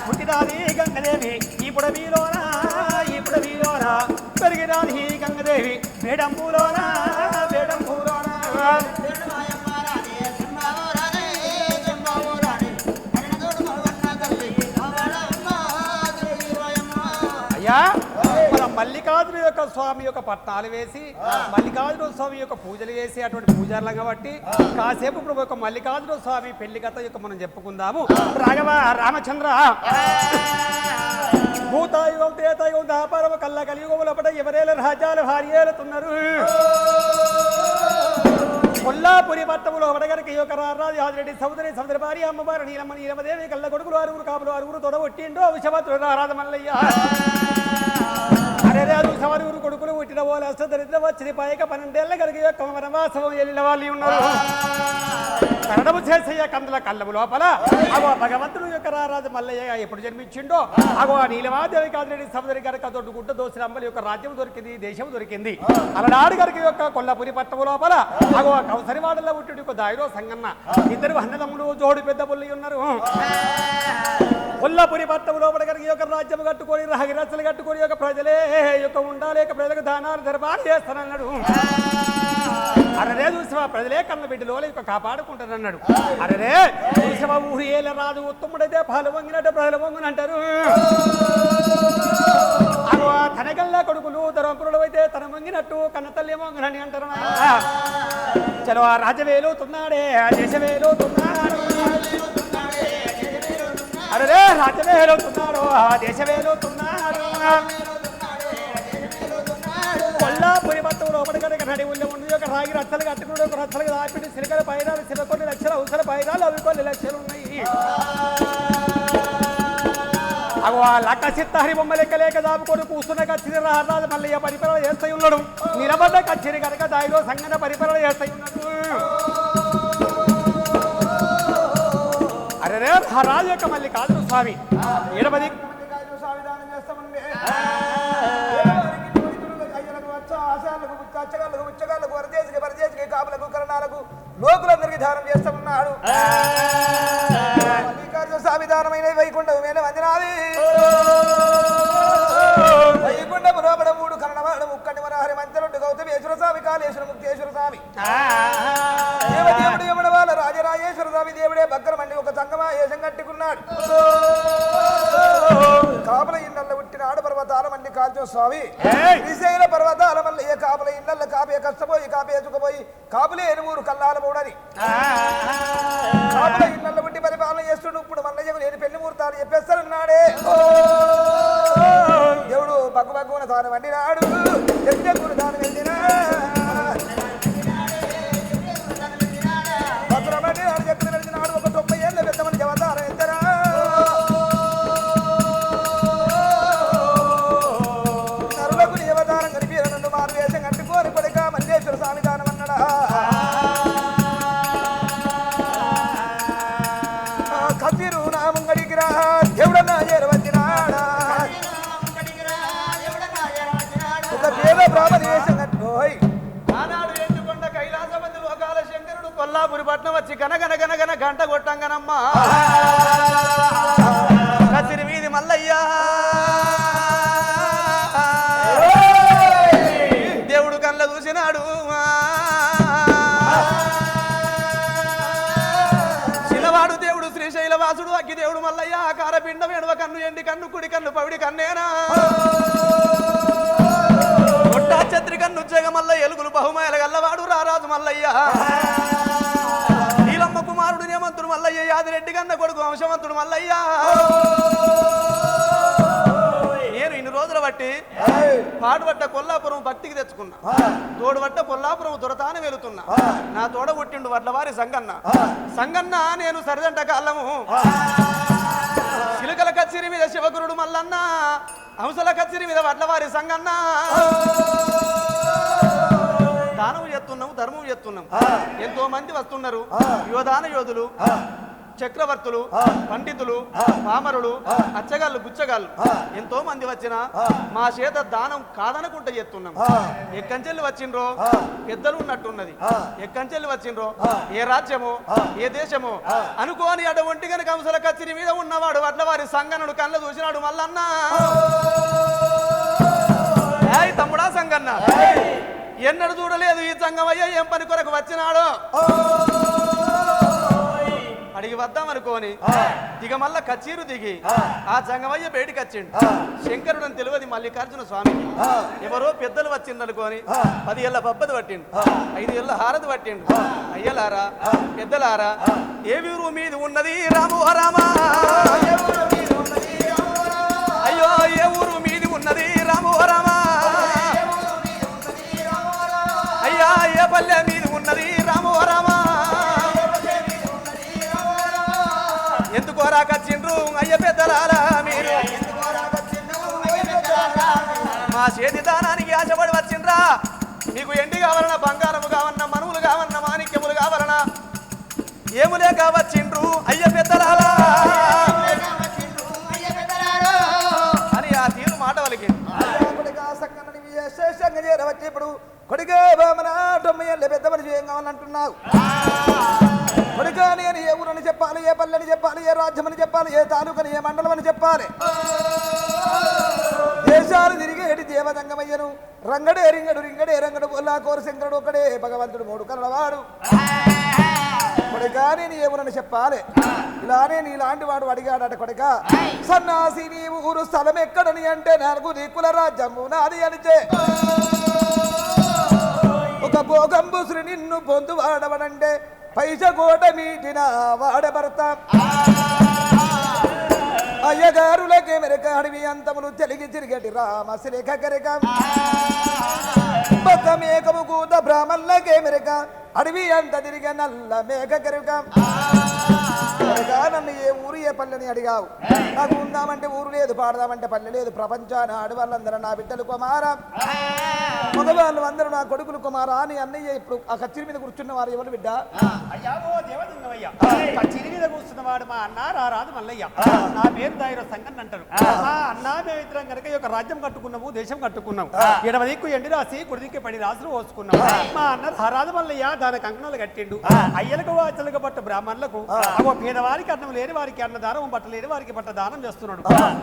పుట్టినాది గంగదేవి ఈ పుడవిలోనా పెరిగినాది గంగదేవి వేడంపూలోనా అయ్యా మన మల్లికార్జున యొక్క స్వామి యొక్క పట్నాలు వేసి మల్లికార్జున స్వామి యొక్క పూజలు చేసి అటువంటి పూజారులం కాబట్టి కాసేపు ఇప్పుడు ఒక మల్లికార్జున స్వామి పెళ్లి కథ యొక్క మనం చెప్పుకుందాము. రాఘవ రామచంద్ర భూతాయుగం త్రేతాయుగం దాపారవ కళ్ళ కలియుగముల పట ఎవరేల రాజ్యాల భార్యేలుతున్నారు. కొల్లాపురి పట్టములో వడగరికి యొక్క రాజు ఆదిరెడ్డి సముద్ర భార్య అమ్మవారు నీలమ్మదేవి కళ్ళ కొడుకులు ఆరుగురు కాపులు ఆరుగురు తొడగొట్టిండు విషభద్రుడు రారాజ మల్లయ్య అరే సవరుగురు కొడుకులు పుట్టిన వాళ్ళు అష్టదరిద్ర వచ్చింది పైక 12 ఏళ్ళ కలిగి యొక్క వనవాసం వెళ్ళిన వాళ్ళు ఉన్నారు. కరణము చేసయ్య కందుల కళ్ళము లోపల అగో భగవంతుడు యొక్క రారాజు మల్లయ్య ఎప్పుడు జన్మించిండో అగో నీలమాదేవి కాదిరెడ్డి సముద్రి గరక దొడ్డు గుడ్డ దోసిన అమ్మల యొక్క రాజ్యం దొరికింది, దేశం దొరికింది. అలనాడు గరక యొక్క కొల్లపురి పట్టము లోపల అగో కౌసరివాడలో పుట్టి ఒక దాయిరో సంగన్న ఇద్దరు అన్నదమ్ములు జోడు పెద్ద పుల్లి ఉన్నారు. కొల్లపురి పట్టము లోపల గరక యొక్క రాజ్యం కట్టుకొని రహగిరచ్చలు కట్టుకొని యొక్క ప్రజలే యొక్క ఉండాలేక ప్రజలకు దానాలు దర్బారు చేస్తానన్నాడు. అరరే చూసావా ప్రజలే కన్న బిడ్డలో యొక్క కాపాడుకుంటారన్నాడు. అరరే చూసావా ఊరు ఏల రాజు ఉత్తముడైతే పాలు వంగినట్టు ప్రజలు వంగుని అంటారు. తనగల్ల కొడుకులు ధర్మపురుడు అయితే తన వంగినట్టు కన్న తల్లి వంగునని అంటారు. చలో ఆ రాజవేలుతున్నాడే ఆ దేశవేలుతున్నాడు. అరే రాజవేలుతున్నాడు ఆ దేశవేలుతున్నాడు. కొల్లాపురి పట్టం లోపల కనుక నడి ఉల్లి ఉండి ఒక రాగి రచ్చలు కట్టుకుని ఒక రచ్చలు దాపిడి సిరికల పైరాలు సిర కొన్ని లక్షలు అవసర పైరాలు అవి కొన్ని లక్షలు ఉన్నాయి. అగో ఆ లక్క చిత్తహరి బొమ్మ లెక్క లేక దాపుకొని కూర్చున్న కచ్చిరి రాజు మళ్ళీ పరిపాలన చేస్తాయి ఉన్నాడు. నిలబడ్డ కచ్చిరి కనుక దాయిలో సంగన పరిపాలన చేస్తాయి ఉన్నాడు. అరే రాజు యొక్క మళ్ళీ కాదు స్వామి ఎడమది కాపులకు కరణాలకు లోకులందరికీ దానం చేస్తూ ఉన్నాడు. మల్లికార్జున స్వామి దానమైన వైకుంఠము మీద వందనాది. వైకుంఠము లోపల 3 కరణవాడు ముక్కంటి మనహరి మంత్రుడు గౌతమేశ్వర స్వామి కాళేశ్వర ముక్తేశ్వర స్వామి దేవదేవుడు యమున వాళ్ళ రాజరాజేశ్వర స్వామి దేవుడే భద్రమండి ఒక సంగమాయేశం కట్టుకున్నాడు. కాపుల ఇళ్ళల్లో పుట్టిన ఆడ పర్వతాల మండి కాల్చో స్వామి శ్రీశైల పర్వతాల మళ్ళీ ఏ కాపుల ఇళ్ళల్లో కాపే కష్టపోయి కాపే ఎచ్చుకుపోయి కాపులే 8 కల్లాల మూడని కాపుల ఇళ్ళల్లో పుట్టి పరిపాలన చేస్తుండు. ఇప్పుడు మల్లయ్య లేని పెళ్లి ముహూర్తాలు చెప్పేస్తారన్నాడే. దేవుడు బగ్గు బగ్గున తాను వండినాడు ఎద్దెక్కుడు తాను వెళ్ళినా భద్రమండి నాడు చెక్కులు వెళ్ళినాడు. ఒక 90 ఏళ్ళ పెద్దమని అవతారం ఎత్తరా నరులకు నీ అవతారం కనిపించిన నన్ను మారు వేషం కట్టుకోని పడిక మల్లేశ్వర స్వామి దానం అన్నాడా. కత్తిరు నా ముంగడికి రా దేవుడన్నా చేరవచ్చినాడా. ఒక పేద బ్రాహ్మణ వేషం కట్టుకోయ్ ఆనాడు ఎండుకొండ కైలాసపతి లోకాల శంకరుడు కొల్లాపురి పట్నం వచ్చి గనగన గనగన గంట కొట్టంగనమ్మా కసిరి వీధి మల్లయ్యా దేవుడు కళ్ళ చూసినాడు. శిలవాడు దేవుడు శ్రీశైలవాసుడు అగ్గి దేవుడు మల్లయ్య కారపిండం ఎడవ కన్ను ఎండి కన్ను కుడి కన్ను పవిడి కన్నేనా ఛత్రి కన్ను జగ మల్ల ఎలుగులు బహుమాయల గల్లవాడు రారాజు మల్లయ్య నీలమ్మ కుమారుడు నేమంతుడు మల్లయ్య యాదిరెడ్డి కన్న కొడుకు వంశవంతుడు మల్లయ్య. నేను ఇన్ని రోజులు బట్టి పాడుబట్ట కొల్లాపురం భక్తికి తెచ్చుకున్నా. తోడుబట్ట కొల్లాపురం దొరతాన వెళుతున్నా. నా తోడ పుట్టిండు వడ్లవారి సంగన్న. సంగన్న నేను సరిదంట కాళ్ళము చిలుకల కచ్చిరి మీద శివగురుడు మల్లన్న హంసల కచ్చిరి మీద వడ్లవారి సంగన్న దానము చేస్తున్నాము ధర్మం చేస్తున్నాం ఎంతో మంది వస్తున్నారు యోధాన యోధులు చక్రవర్తులు పండితులు పామరులు అచ్చగాళ్ళు గుచ్చగాళ్ళు ఎంతో మంది వచ్చిన మా చేత దానం కాదనుకుంటే చేస్తున్నాం ఎక్కంచెల్లి వచ్చిండ్రో పెద్దలు ఉన్నట్టున్నది ఎక్కంచెల్లి వచ్చిండ్రో ఏ రాజ్యమో ఏ దేశమో అనుకోని అటువంటి కనుక కంసల కచ్చిరి మీద ఉన్నవాడు అట్ల వారి సంగనుడు కళ్ళ చూసినాడు మల్లన్న తమ్ముడా సంగన్న ఎన్నడు చూడలేదు ఈ సంగమయ్య ఏం పని కొరకు వచ్చినాడో అడిగి వద్దామనుకోని దిగ మల్ల కచ్చీరు దిగి ఆ జంగమయ్య బయటికి వచ్చిండు శంకరుడు అని తెలియదు మల్లికార్జున స్వామికి ఎవరో పెద్దలు వచ్చిందనుకోని 10 ఏళ్ళ పబ్బది పట్టిండు 5 ఏళ్ళ హారతి పట్టిండు అయ్యలారా పెద్దలారా ఏ ఊరు మీద ఉన్నది రాము రామా అయ్యో ఏ ఊరు మీద ఉన్నది రాము రామా అయ్యా ఏ పల్లె మీద ఉన్నది రాము రామా ఎందుకోరా కచ్చిండ్రు అయ్య పెద్దలారా మీరు మా చేతి దానానికి ఆశపడి వచ్చిండ్రా మీకు ఎండి కావాలన్నా బంగారము కావన్నా మనువులు కావన్నా మాణిక్యములు కావాలన్నా ఏములే కావచ్చిండ్రు అయ్య పెద్దలారా అని ఆ తీరు మాట వాళ్ళకి ఇప్పుడు కొడుకే బామనా 90 ఏళ్ళ పెద్ద మనిషి ఏం కావాలంటున్నావు కొడుకా నేను ఏ ఊరని చెప్పాలి ఏ పల్లెని చెప్పాలి ఏ రాజ్యం అని చెప్పాలి ఏ తాలూకని ఏ మండలం అని చెప్పాలి దేశాలు తిరిగేటి దేవదంగమయ్యను రంగడే రింగడు రింగడే రంగడు గొల్లా కోరు శంకరుడు ఒకడే భగవంతుడు 3 కలవాడు కొడుకా నేను ఏ ఊరని చెప్పాలి ఇలానే నీలాంటి వాడు అడిగాడట కొడుక సన్నాసి నీ ఊరు స్థలం ఎక్కడని అంటే 4 దిక్కుల రాజ్యము నాది అనిచే ఒక భోగంబుసుని నిన్ను పొందు వాడవడంటే పైసకోట మీటిన వాడబడతా అయ్యగారులకే మెరక అడవి అంతములు తెలిగి తిరిగటి రామశ్రేఖ కరిక బొక్క మేకము కూత బ్రాహ్మణులకే మెరక అడవి అంత తిరిగ నల్ల మేక కరిక నన్ను ఏ ఊరు ఏ పల్లెని అడిగావు నాకు ఉందామంటే ఊరు లేదు పాడదామంటే పల్లె లేదు ప్రపంచాన ఆడవాళ్ళందరూ నా బిడ్డలు కుమారా మగవాళ్ళు అందరూ నా కొడుకులు కుమారా అని అన్నయ్య ఇప్పుడు ఆ కచ్చిరి మీద కూర్చున్న వారు ఎవరు బిడ్డ అయ్యావో దేవలింగమయ్య కచ్చిరి మీద కూర్చున్నవాడు మా అన్న రారాదు మల్లయ్య నా పేరు దాయిరో సంగన్ అంటారు మా అన్న మేమిద్దరం కనుక ఈ యొక్క రాజ్యం కట్టుకున్నాము దేశం కట్టుకున్నాము ఎడమ దిక్కు ఎండి రాసి కుడి దిక్కు 10 రాసులు పోసుకున్నాము మా అన్న రారాదు మల్లయ్య దాని కంకణాలు కట్టిండు అయ్యలకు వాచలకు పట్టు బ్రాహ్మణులకు అవో పేదవారికి అన్నం లేని వారికి అన్నదానం బట్టలేని వారికి బట్ట దానం చేస్తున్నాడు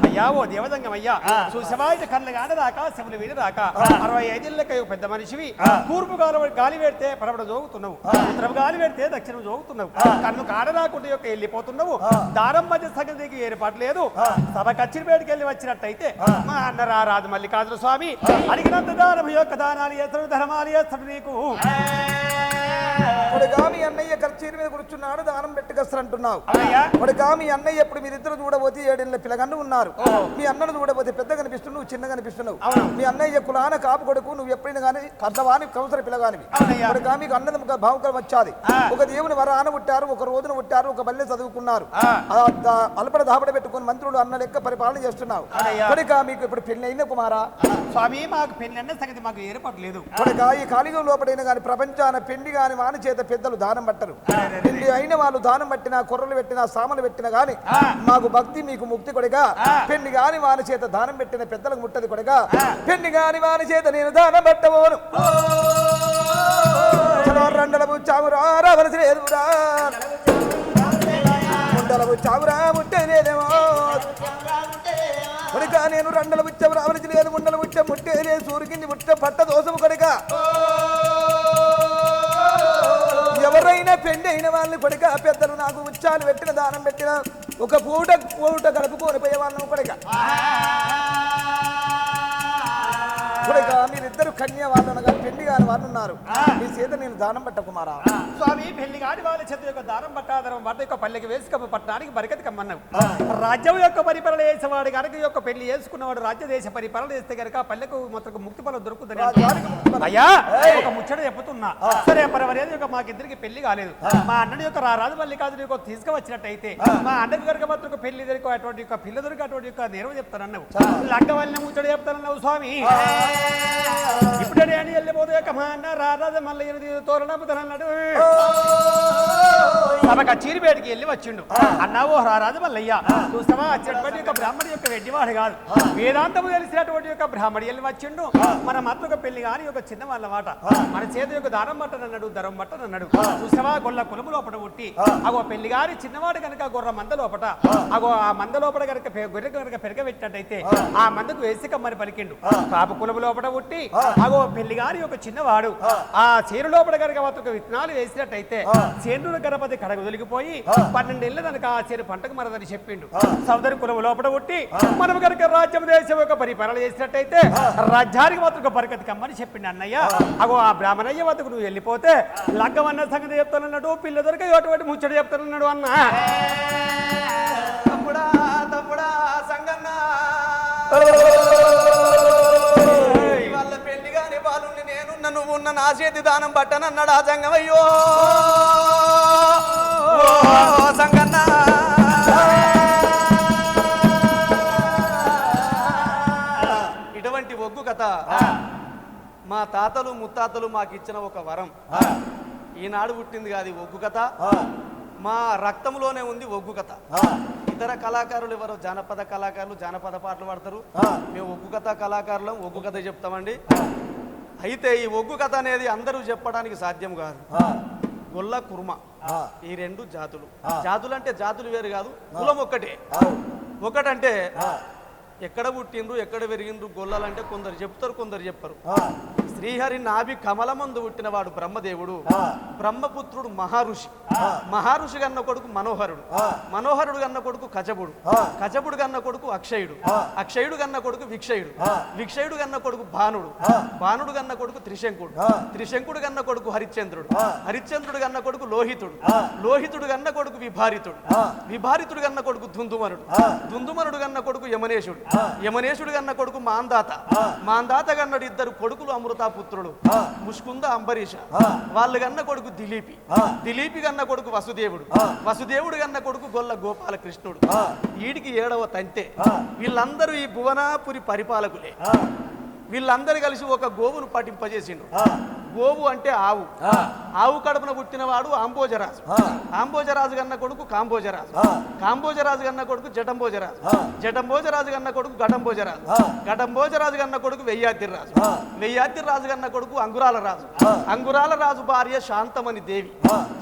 అయ్యావో దేవదంగమయ్యా చూసవాయిత కళ్ళ గాని రాక శములు వీడి రాక 65 ఏళ్ళకి పెద్ద మనిషివి తూర్పు గాలి పెడితే పడవడ జోగుతున్నావు ఉత్తరం గాలి పెడితే దక్షిణం జోగుతున్నావు కన్ను కాడ రాకుండా యొక్క వెళ్ళిపోతున్నావు దారం మధ్య సగతికి ఏర్పాటు లేదు సభ కచ్చిరిపేటకి వెళ్ళి వచ్చినట్టయితే మా అన్న రారాదు మల్లికార్జున స్వామి అడిగినంత దానం యొక్క దానాలు చేస్తాడు ధర్మాలు చేస్తాడు నీకు మీ అన్నయ్య కచ్చిరి మీద కూర్చున్నాడు దానం పెట్టుకొస్తారంటున్నావు మీ అన్నయ్య ఎప్పుడు మీరిద్దరు చూడబోతే 7 ఏళ్ళ పిల్లగన్ను ఉన్నారు మీ అన్నను చూడబోతే పెద్ద కనిపిస్తున్నావు నువ్వు చిన్న కనిపిస్తున్నావు మీ అన్నయ్య కులాన కాపు కొడుకు నువ్వు ఎప్పుడైనా కానీ కర్దవాని కౌసర పిల్లగానివి మీకు అన్నదం భావుకం వచ్చాది ఒక దేవుని వరాన పుట్టారు ఒక రోజున పుట్టారు ఒక బల్లె చదువుకున్నారు అల్పడ దాపడ పెట్టుకుని మంత్రులు అన్న లెక్క పరిపాలన చేస్తున్నావు మీకు ఇప్పుడు పెళ్లి అయింది కుమారా స్వామి మాకు పెళ్లి అన్న సంగతి మాకు ఏర్పాటు లేదు ఈ కాలిగం లోపడైనా కానీ ప్రపంచాన పెండి గాని వాని చేత పెద్దలు దానం పట్టరు పెళ్లి అయిన వాళ్ళు దానం పట్టినా కొర్రలు పెట్టినా సామలు పెట్టినా గాని మాకు భక్తి మీకు ముక్తి కొడగా పెళ్లి గాని వాని చేత దానం పెట్టిన పెద్దలకు ముట్టది కొడగా పెళ్లి గాని వాని చేత నేను దానం పట్టబోను రెండలము చావురా రావలసి లేదురా ముండలము చావురా ముట్టేదేమో కొడుక నేను రెండల ముచ్చం రావలసి లేదు ముండల ముచ్చం ముట్టేదే సూరికింది ముట్ట పట్ట దోసము కొడుక ఎవరైనా పెండి అయిన వాళ్ళని కొడుక పెద్దలు నాకు ఉచ్చాలు పెట్టిన దానం పెట్టిన ఒక పూట గడుపుకొని పోయే వాళ్ళను కొడుక ఇప్పుడుగా మీరిద్దరు కన్య వాళ్ళు అనగా పెళ్లి కాని వాళ్ళు ఉన్నారు మీ చేత నేను దానం పట్ట కుమారా. స్వామి పెళ్లి కాని వాళ్ళ చేత యొక్క దారం పట్టాదరం వాటి యొక్క పల్లెకి వేసి పట్టణానికి బరికతి కమ్మన్నావు. రాజ్యం యొక్క పరిపాలన చేసేవాడు కనుక యొక్క పెళ్లి చేసుకున్నవాడు రాజ్య దేశ పరిపాలన చేస్తే కనుక పల్లెకు మొత్తం ముక్తి ఫలం దొరుకుతుంది. అయ్యా ఒక ముచ్చట చెప్పుతున్నా సరే పరవరేది యొక్క మాకిద్దరికి పెళ్లి కాలేదు. మా అన్నని యొక్క రారాజు మల్లికార్జున యొక్క తీసుకువచ్చినట్టయితే మా అన్నకి కనుక మాత్రం పెళ్లి దొరికి అటువంటి యొక్క పిల్ల దొరికి అటువంటి యొక్క నేరం చెప్తానన్నావు. లంక వల్ల ముచ్చట చెప్తానన్నావు స్వామి. ఇప్పుడే అని వెళ్ళిపోతే యొక్క మా అన్న రారాజు మళ్ళీ తోరణపుతానన్నాడు. సభకు చీరిపేటకి వెళ్ళి వచ్చిండు. అన్నావు రారాజు మల్లయ్య చూస్తావా వచ్చినటువంటి యొక్క బ్రాహ్మణి యొక్క వెడ్డివాడు కాదు వేదాంతము తెలిసినటువంటి యొక్క బ్రాహ్మణి వెళ్ళి వచ్చిండు. మన మత్తు పెళ్లి కాని ఒక చిన్న వాళ్ళ మాట మన చేతి యొక్క దారం పట్టనన్నాడు దరం పట్టనన్నాడు. చూసావా గొల్ల కులము లోపల పుట్టి అగో పెళ్లి గారి చిన్నవాడు కనుక గొర్ర మంద లోపట అగో ఆ మంద లోపల కనుక గొర్రె కనుక పెరగబెట్టినట్టయితే ఆ మందకు వేసి కమ్మని పలికిండు. కాపు కులము లోపల పుట్టి అగో పెళ్లి గారి యొక్క చిన్నవాడు ఆ చేరు లోపల కనుక ఒక విత్తనాలు వేసినట్టయితే చేను గణపతి కడగ దొలిగిపోయి 12 ఏళ్ళ కనుక ఆ చేరు పంటకు మరదని చెప్పిండు. సోదరి కులము లోపల పుట్టి మనం కనుక రాజ్యం దేశం యొక్క పరిపాలన చేసినట్టయితే రాజ్యానికి మాత్రం బరకతి కమ్మని చెప్పిండు అన్నయ్య. అగో ఆ బ్రాహ్మణయ్య వద్దకు నువ్వు వెళ్ళిపోతే లగ్గమన్న సంగతి చెప్తానన్నాడు. పిల్ల దొరికే అటువంటి ముచ్చట చెప్తానన్నాడు. అన్న తమ్ముడా తమ్ముడా సంగన్న వాళ్ళ పెళ్లి కాని వాళ్ళు నేనున్న నువ్వు ఉన్న నా చేతి దానం పట్టనన్నాడు ఆ సంగమయ్యో సంగన్న. ఇటువంటి ఒగ్గు కథ మా తాతలు ముత్తాతలు మాకు ఇచ్చిన ఒక వరం. ఈనాడు పుట్టింది కాదు ఒగ్గు కథ, మా రక్తంలోనే ఉంది ఒగ్గు కథ. ఇతర కళాకారులు ఎవరో జానపద కళాకారులు జానపద పాటలు పాడతారు, మేము ఒగ్గు కథ కళాకారులం ఒగ్గు కథ చెప్తామండి. అయితే ఈ ఒగ్గు కథ అనేది అందరూ చెప్పడానికి సాధ్యం కాదు. గొల్ల కుర్మ ఈ రెండు జాతులు. జాతులు అంటే జాతులు వేరు కాదు, కులం ఒక్కటే. ఒకటంటే ఎక్కడ పుట్టిండ్రు ఎక్కడ పెరిగిండ్రు గొల్లలంటే కొందరు చెప్తారు కొందరు చెప్పరు. శ్రీహరి నాభి కమలమందు పుట్టిన వాడు బ్రహ్మదేవుడు, బ్రహ్మపుత్రుడు మహర్షి, మహర్షి కన్న కొడుకు మనోహరుడు, మనోహరుడు కన్న కొడుకు కచబుడు, కచబుడు కన్న కొడుకు అక్షయుడు, అక్షయుడు కన్న కొడుకు విక్షయుడు, విక్షయుడు కన్న కొడుకు భానుడు, భానుడు కన్న కొడుకు త్రిశంకుడు, త్రిశంకుడు కన్న కొడుకు హరిశ్చంద్రుడు, హరిశ్చంద్రుడు కన్న కొడుకు లోహితుడు, లోహితుడు కన్న కొడుకు విభారితుడు, విభారితుడు కన్న కొడుకు దుందుమనుడు, దుందుమనుడు కన్న కొడుకు యమనేశుడు, యమనేశుడు కన్న కొడుకు మాందాత, మాందాత కన్నడు ఇద్దరు కొడుకులు అమృతాపుత్రుడు ముష్కుంద అంబరీష, వాళ్ళు కన్న కొడుకు దిలీపి, దిలీపి కన్న కొడుకు వసుదేవుడు, వసుదేవుడు కన్న కొడుకు గొల్ల గోపాలకృష్ణుడు. వీడికి 7వ తంతే. వీళ్ళందరూ ఈ భువనాపురి పరిపాలకులే. వీళ్ళందరూ కలిసి ఒక గోవును పఠింపజేసిండ్రు. గోవు అంటే ఆవు, ఆవు కడుపున పుట్టినవాడు ఆంబోజరాజు, ఆంబోజరాజు కన్న కొడుకు కాంబోజరాజు, కాంబోజరాజు కన్న కొడుకు జటంబోజరాజు, జటంబోజరాజు కన్న కొడుకు ఘటంబోజరాజు, ఘటంబోజరాజు కన్న కొడుకు వెయ్యాతిరాజు, వెయ్యాతిరాజు కన్న కొడుకు అంగురాల రాజు, అంగురాల రాజు భార్య శాంతమణి దేవి,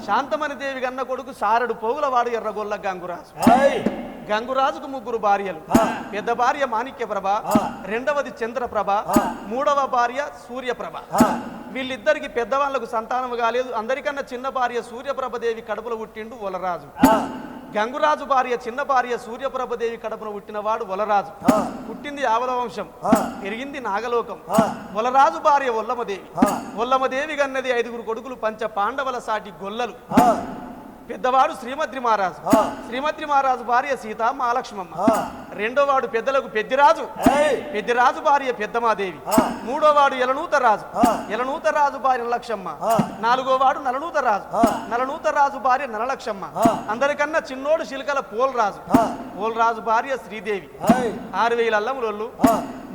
శాంతమణి దేవి కన్న కొడుకు సారడు పోగులవాడు ఎర్రగొల్ల గంగురాజు. గంగురాజుకు 3 భార్యలు. పెద్ద భార్య మాణిక్యప్రభ, రెండవది చంద్రప్రభ, 3వ భార్య సూర్యప్రభ. వీళ్ళిద్దరికి పెద్దవాళ్లకు సంతానం కాలేదు. అందరికన్నా చిన్న భార్య సూర్యప్రభదేవి కడుపులో పుట్టిండు వలరాజు. గంగురాజు భార్య చిన్న భార్య సూర్యప్రభదేవి కడుపున పుట్టినవాడు వలరాజు. పుట్టింది ఆవల వంశం, పెరిగింది నాగలోకం. వలరాజు భార్య ఒల్లమదేవి, ఒల్లమదేవి కన్నది 5 కొడుకులు, పంచ పాండవుల సాటి గొల్లలు. పెద్దవాడు శ్రీమద్రి మహారాజు, శ్రీమద్రి మహారాజు భార్య సీత మహాలక్ష్మమ్మ. రెండోవాడు పెద్దలకు పెద్దిరాజు, పెద్దిరాజు భార్య పెద్దమాదేవి. మూడోవాడు ఎలనూత రాజు, ఎలనూత రాజు భార్య నలలక్ష్మమ్మ. 4వవాడు నలనూత రాజు, నలనూత రాజు భార్య నలలక్ష్మమ్మ. అందరికన్నా చిన్నోడు శిల్కల పోల్రాజు, పోల్రాజు భార్య శ్రీదేవి. 6000 అల్లములొల్లు,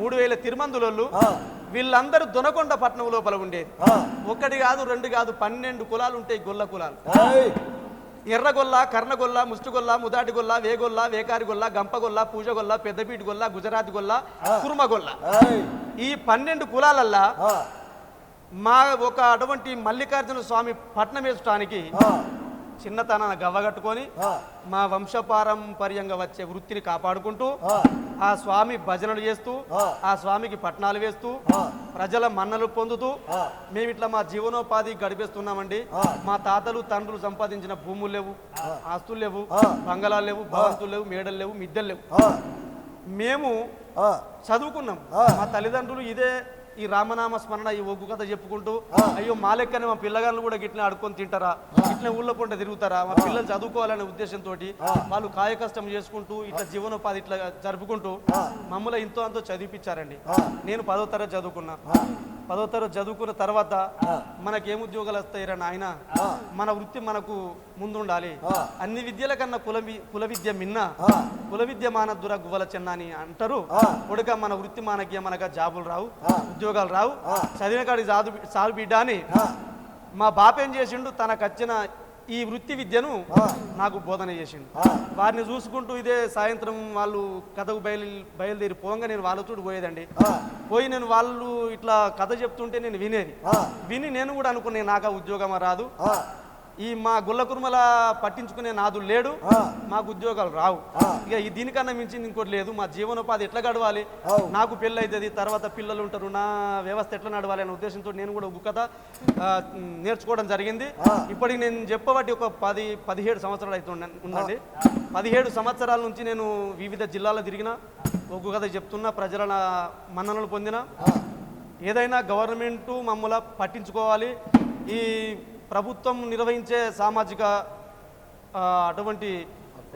3000 తిరుమందులొల్లు. వీళ్ళందరూ దొనకొండ పట్నం లోపల ఉండేది. 1 కాదు 2 కాదు 12 కులాలు ఉంటాయి గొల్ల కులాలు. ఎర్రగొల్ల, కర్ణగొల్ల, ముష్టిగొల్ల, ముదాటిగొల్ల, వేగొల్ల, వేకారిగొల్ల, గంపగొల్ల, పూజగొల్ల, పెద్దపీటి గొల్ల, గుజరాత్ గొల్ల, కుర్మగొల్ల. ఈ 12 కులాలల్లా మా ఒక అటువంటి మల్లికార్జున స్వామి పట్నం వేసడానికి చిన్నతనాన్ని గవ్వగట్టుకొని మా వంశపారంపర్యంగా వచ్చే వృత్తిని కాపాడుకుంటూ ఆ స్వామి భజనలు చేస్తూ ఆ స్వామికి పట్నాలు వేస్తూ ప్రజల మన్నలు పొందుతూ మేము ఇట్లా మా జీవనోపాధి గడిపేస్తున్నామండి. మా తాతలు తండ్రులు సంపాదించిన భూములు లేవు, ఆస్తులు లేవు, బంగళాలు లేవు, భవంతులు లేవు, మేడలు లేవు, మిద్దెలు లేవు. మేము చదువుకున్నాం. మా తల్లిదండ్రులు ఇదే ఈ రామనామ స్మరణ ఈ ఒగ్గు కథ చెప్పుకుంటూ అయ్యో మా లెక్కనే మా పిల్లగాళ్ళు కూడా గిట్లనే ఆడుకొని తింటారా, ఇట్లా ఊళ్ళో పూట తిరుగుతారా, మా పిల్లలు చదువుకోవాలనే ఉద్దేశంతో వాళ్ళు కాయ కష్టం చేసుకుంటూ ఇట్లా జీవనోపాధి ఇట్లా జరుపుకుంటూ మమ్మల్ని ఇంతో అంతో చదివిపించారండి. నేను 10వ తరగతి చదువుకున్నా. 10వ తరగతి చదువుకున్న తర్వాత మనకేం ఉద్యోగాలు వస్తాయిరా నాయన, మన వృత్తి మనకు ముందుండాలి, అన్ని విద్యల కన్నా కుల విద్య మిన్న, కుల విద్య మానద్దుర గువ్వల చెన్న అని అంటారు. కొడుక మన వృత్తి మనక జాబులు రావు, ఉద్యోగాలు రావు, చదివిన కాడికి సాగు బిడ్డ అని మా బాప ఏం చేసిండు, తనకు వచ్చిన ఈ వృత్తి విద్యను నాకు బోధన చేసిండు. వారిని చూసుకుంటూ ఇదే సాయంత్రం వాళ్ళు కథకు బయలుదేరి పోంగా నేను వాళ్ళతో పోయేదండి. పోయి నేను వాళ్ళు ఇట్లా కథ చెప్తుంటే నేను విని నేను కూడా అనుకునే నాకు ఉద్యోగం రాదు, ఈ మా గుల్ల కుర్మల పట్టించుకునే నాదులు లేడు, మాకు ఉద్యోగాలు రావు, ఇక దీనికన్నా మించింది ఇంకోటి లేదు, మా జీవనోపాధి ఎట్లా గడవాలి, నాకు పెళ్ళి అవుతుంది, తర్వాత పిల్లలు ఉంటారు, నా వ్యవస్థ ఎట్లా నడవాలి అనే ఉద్దేశంతో నేను కూడా ఒగ్గు కథ నేర్చుకోవడం జరిగింది. ఇప్పటికి నేను చెప్పబట్టి ఒక 17 సంవత్సరాలు అయితే ఉందండి. 17 సంవత్సరాల నుంచి నేను వివిధ జిల్లాలో తిరిగిన, ఒగ్గు కథ చెప్తున్నా, ప్రజల మన్ననలు పొందిన. ఏదైనా గవర్నమెంటు మమ్మల్ని పట్టించుకోవాలి, ఈ ప్రభుత్వం నిర్వహించే సామాజిక అటువంటి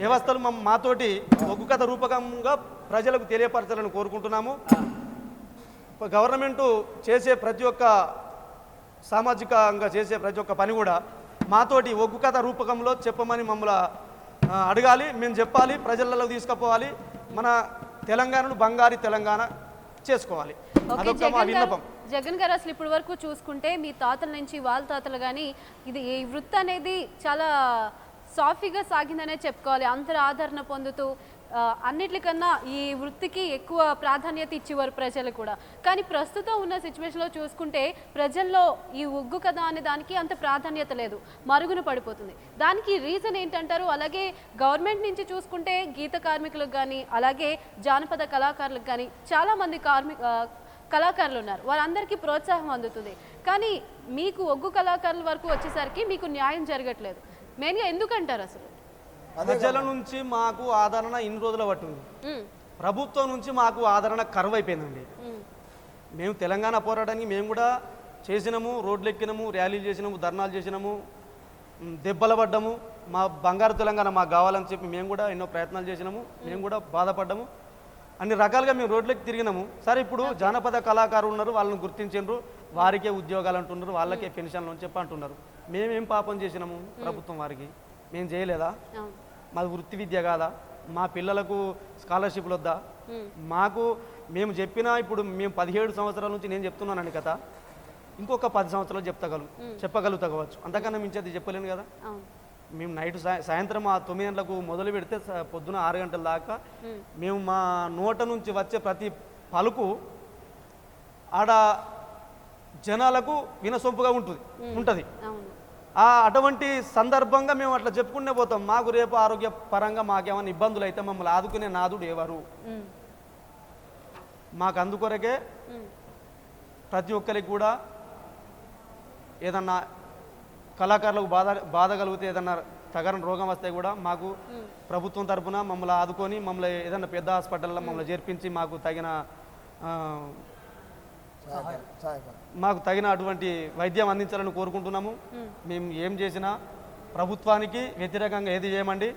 వ్యవస్థలు మాతోటి ఒగ్గు కథ రూపకంగా ప్రజలకు తెలియపరచాలని కోరుకుంటున్నాము. గవర్నమెంటు చేసే ప్రతి ఒక్క సామాజికంగా చేసే ప్రతి ఒక్క పని కూడా మాతోటి ఒగ్గు కథ రూపకంలో చెప్పమని మమ్మల్ని అడగాలి, మేము చెప్పాలి, ప్రజలలో తీసుకుపోవాలి, మన తెలంగాణను బంగారు తెలంగాణ చేసుకోవాలి. అదొక మా విన్నపం. జగన్ గారు అసలు ఇప్పటి వరకు చూసుకుంటే మీ తాతల నుంచి వాళ్ళ తాతలు కానీ ఇది ఈ వృత్తి అనేది చాలా సాఫీగా సాగిందనే చెప్పుకోవాలి. అందరూ ఆదరణ పొందుతూ అన్నిటికన్నా ఈ వృత్తికి ఎక్కువ ప్రాధాన్యత ఇచ్చేవారు ప్రజలు కూడా. కానీ ప్రస్తుతం ఉన్న సిచ్యువేషన్లో చూసుకుంటే ప్రజల్లో ఈ ఒగ్గు కథ అనే దానికి అంత ప్రాధాన్యత లేదు, మరుగున పడిపోతుంది. దానికి రీజన్ ఏంటంటారు? అలాగే గవర్నమెంట్ నుంచి చూసుకుంటే గీత కార్మికులకు కానీ అలాగే జానపద కళాకారులకు కానీ చాలామంది కళాకారులు ఉన్నారు, వారందరికీ ప్రోత్సాహం అందుతుంది. కానీ మీకు ఒగ్గు కళాకారుల వరకు వచ్చేసరికి మీకు న్యాయం జరగట్లేదు. మెయిన్గా ఎందుకంటారు? అసలు ప్రజల నుంచి మాకు ఆదరణ ఇన్ని రోజుల పట్టింది, ప్రభుత్వం నుంచి మాకు ఆదరణ కరువైపోయిందండి. మేము తెలంగాణ పోరాటానికి మేము కూడా చేసినాము, రోడ్లు ఎక్కినాము, ర్యాలీలు చేసినాము, ధర్నాలు చేసినాము, దెబ్బలు పడ్డాము, మా బంగారు తెలంగాణ మాకు కావాలని చెప్పి మేము కూడా ఎన్నో ప్రయత్నాలు చేసినాము, మేము కూడా బాధపడ్డాము, అన్ని రకాలుగా మేము రోడ్లకి తిరిగినాము. సరే ఇప్పుడు జానపద కళాకారులు ఉన్నారు, వాళ్ళని గుర్తించారు, వారికే ఉద్యోగాలు అంటున్నారు, వాళ్ళకే పెన్షన్లు అని చెప్పి అంటున్నారు. మేమేం పాపం చేసినాము ప్రభుత్వం వారికి? మేము చేయలేదా? మాది వృత్తి విద్య కాదా? మా పిల్లలకు స్కాలర్షిప్లు వద్దా? మాకు మేము చెప్పినా ఇప్పుడు మేము 17 సంవత్సరాల నుంచి నేను చెప్తున్నానండి కథ, ఇంకొక 10 సంవత్సరాలు చెప్పగలుగుతావచ్చు, అంతకన్నా మించేది చెప్పలేను కదా. మేము నైట్ సాయంత్రం 9 గంటలకు మొదలు పెడితే పొద్దున 6 గంటల దాకా మేము మా నోట నుంచి వచ్చే ప్రతి పలుకు ఆడ జనాలకు వినసొంపుగా ఉంటుంది. అటువంటి సందర్భంగా మేము అట్లా చెప్పుకునే పోతాం. మాకు రేపు ఆరోగ్య పరంగా మాకేమైనా ఇబ్బందులు అయితే మమ్మల్ని ఆదుకునే నాదుడు ఎవరు? మాకు అందుకొరకే ప్రతి ఒక్కరికి కూడా ఏదన్నా కళాకారులకు బాధ కలిగితే, ఏదన్నా తగరని రోగం వస్తే కూడా మాకు ప్రభుత్వం తరఫున మమ్మల్ని ఆదుకొని మమ్మల్ని ఏదన్నా పెద్ద హాస్పిటల్లో మమ్మల్ని చేర్పించి మాకు తగిన అటువంటి వైద్యం అందించాలని కోరుకుంటున్నాము. మేము ఏం చేసినా ప్రభుత్వానికి వ్యతిరేకంగా ఏది చేయమండి.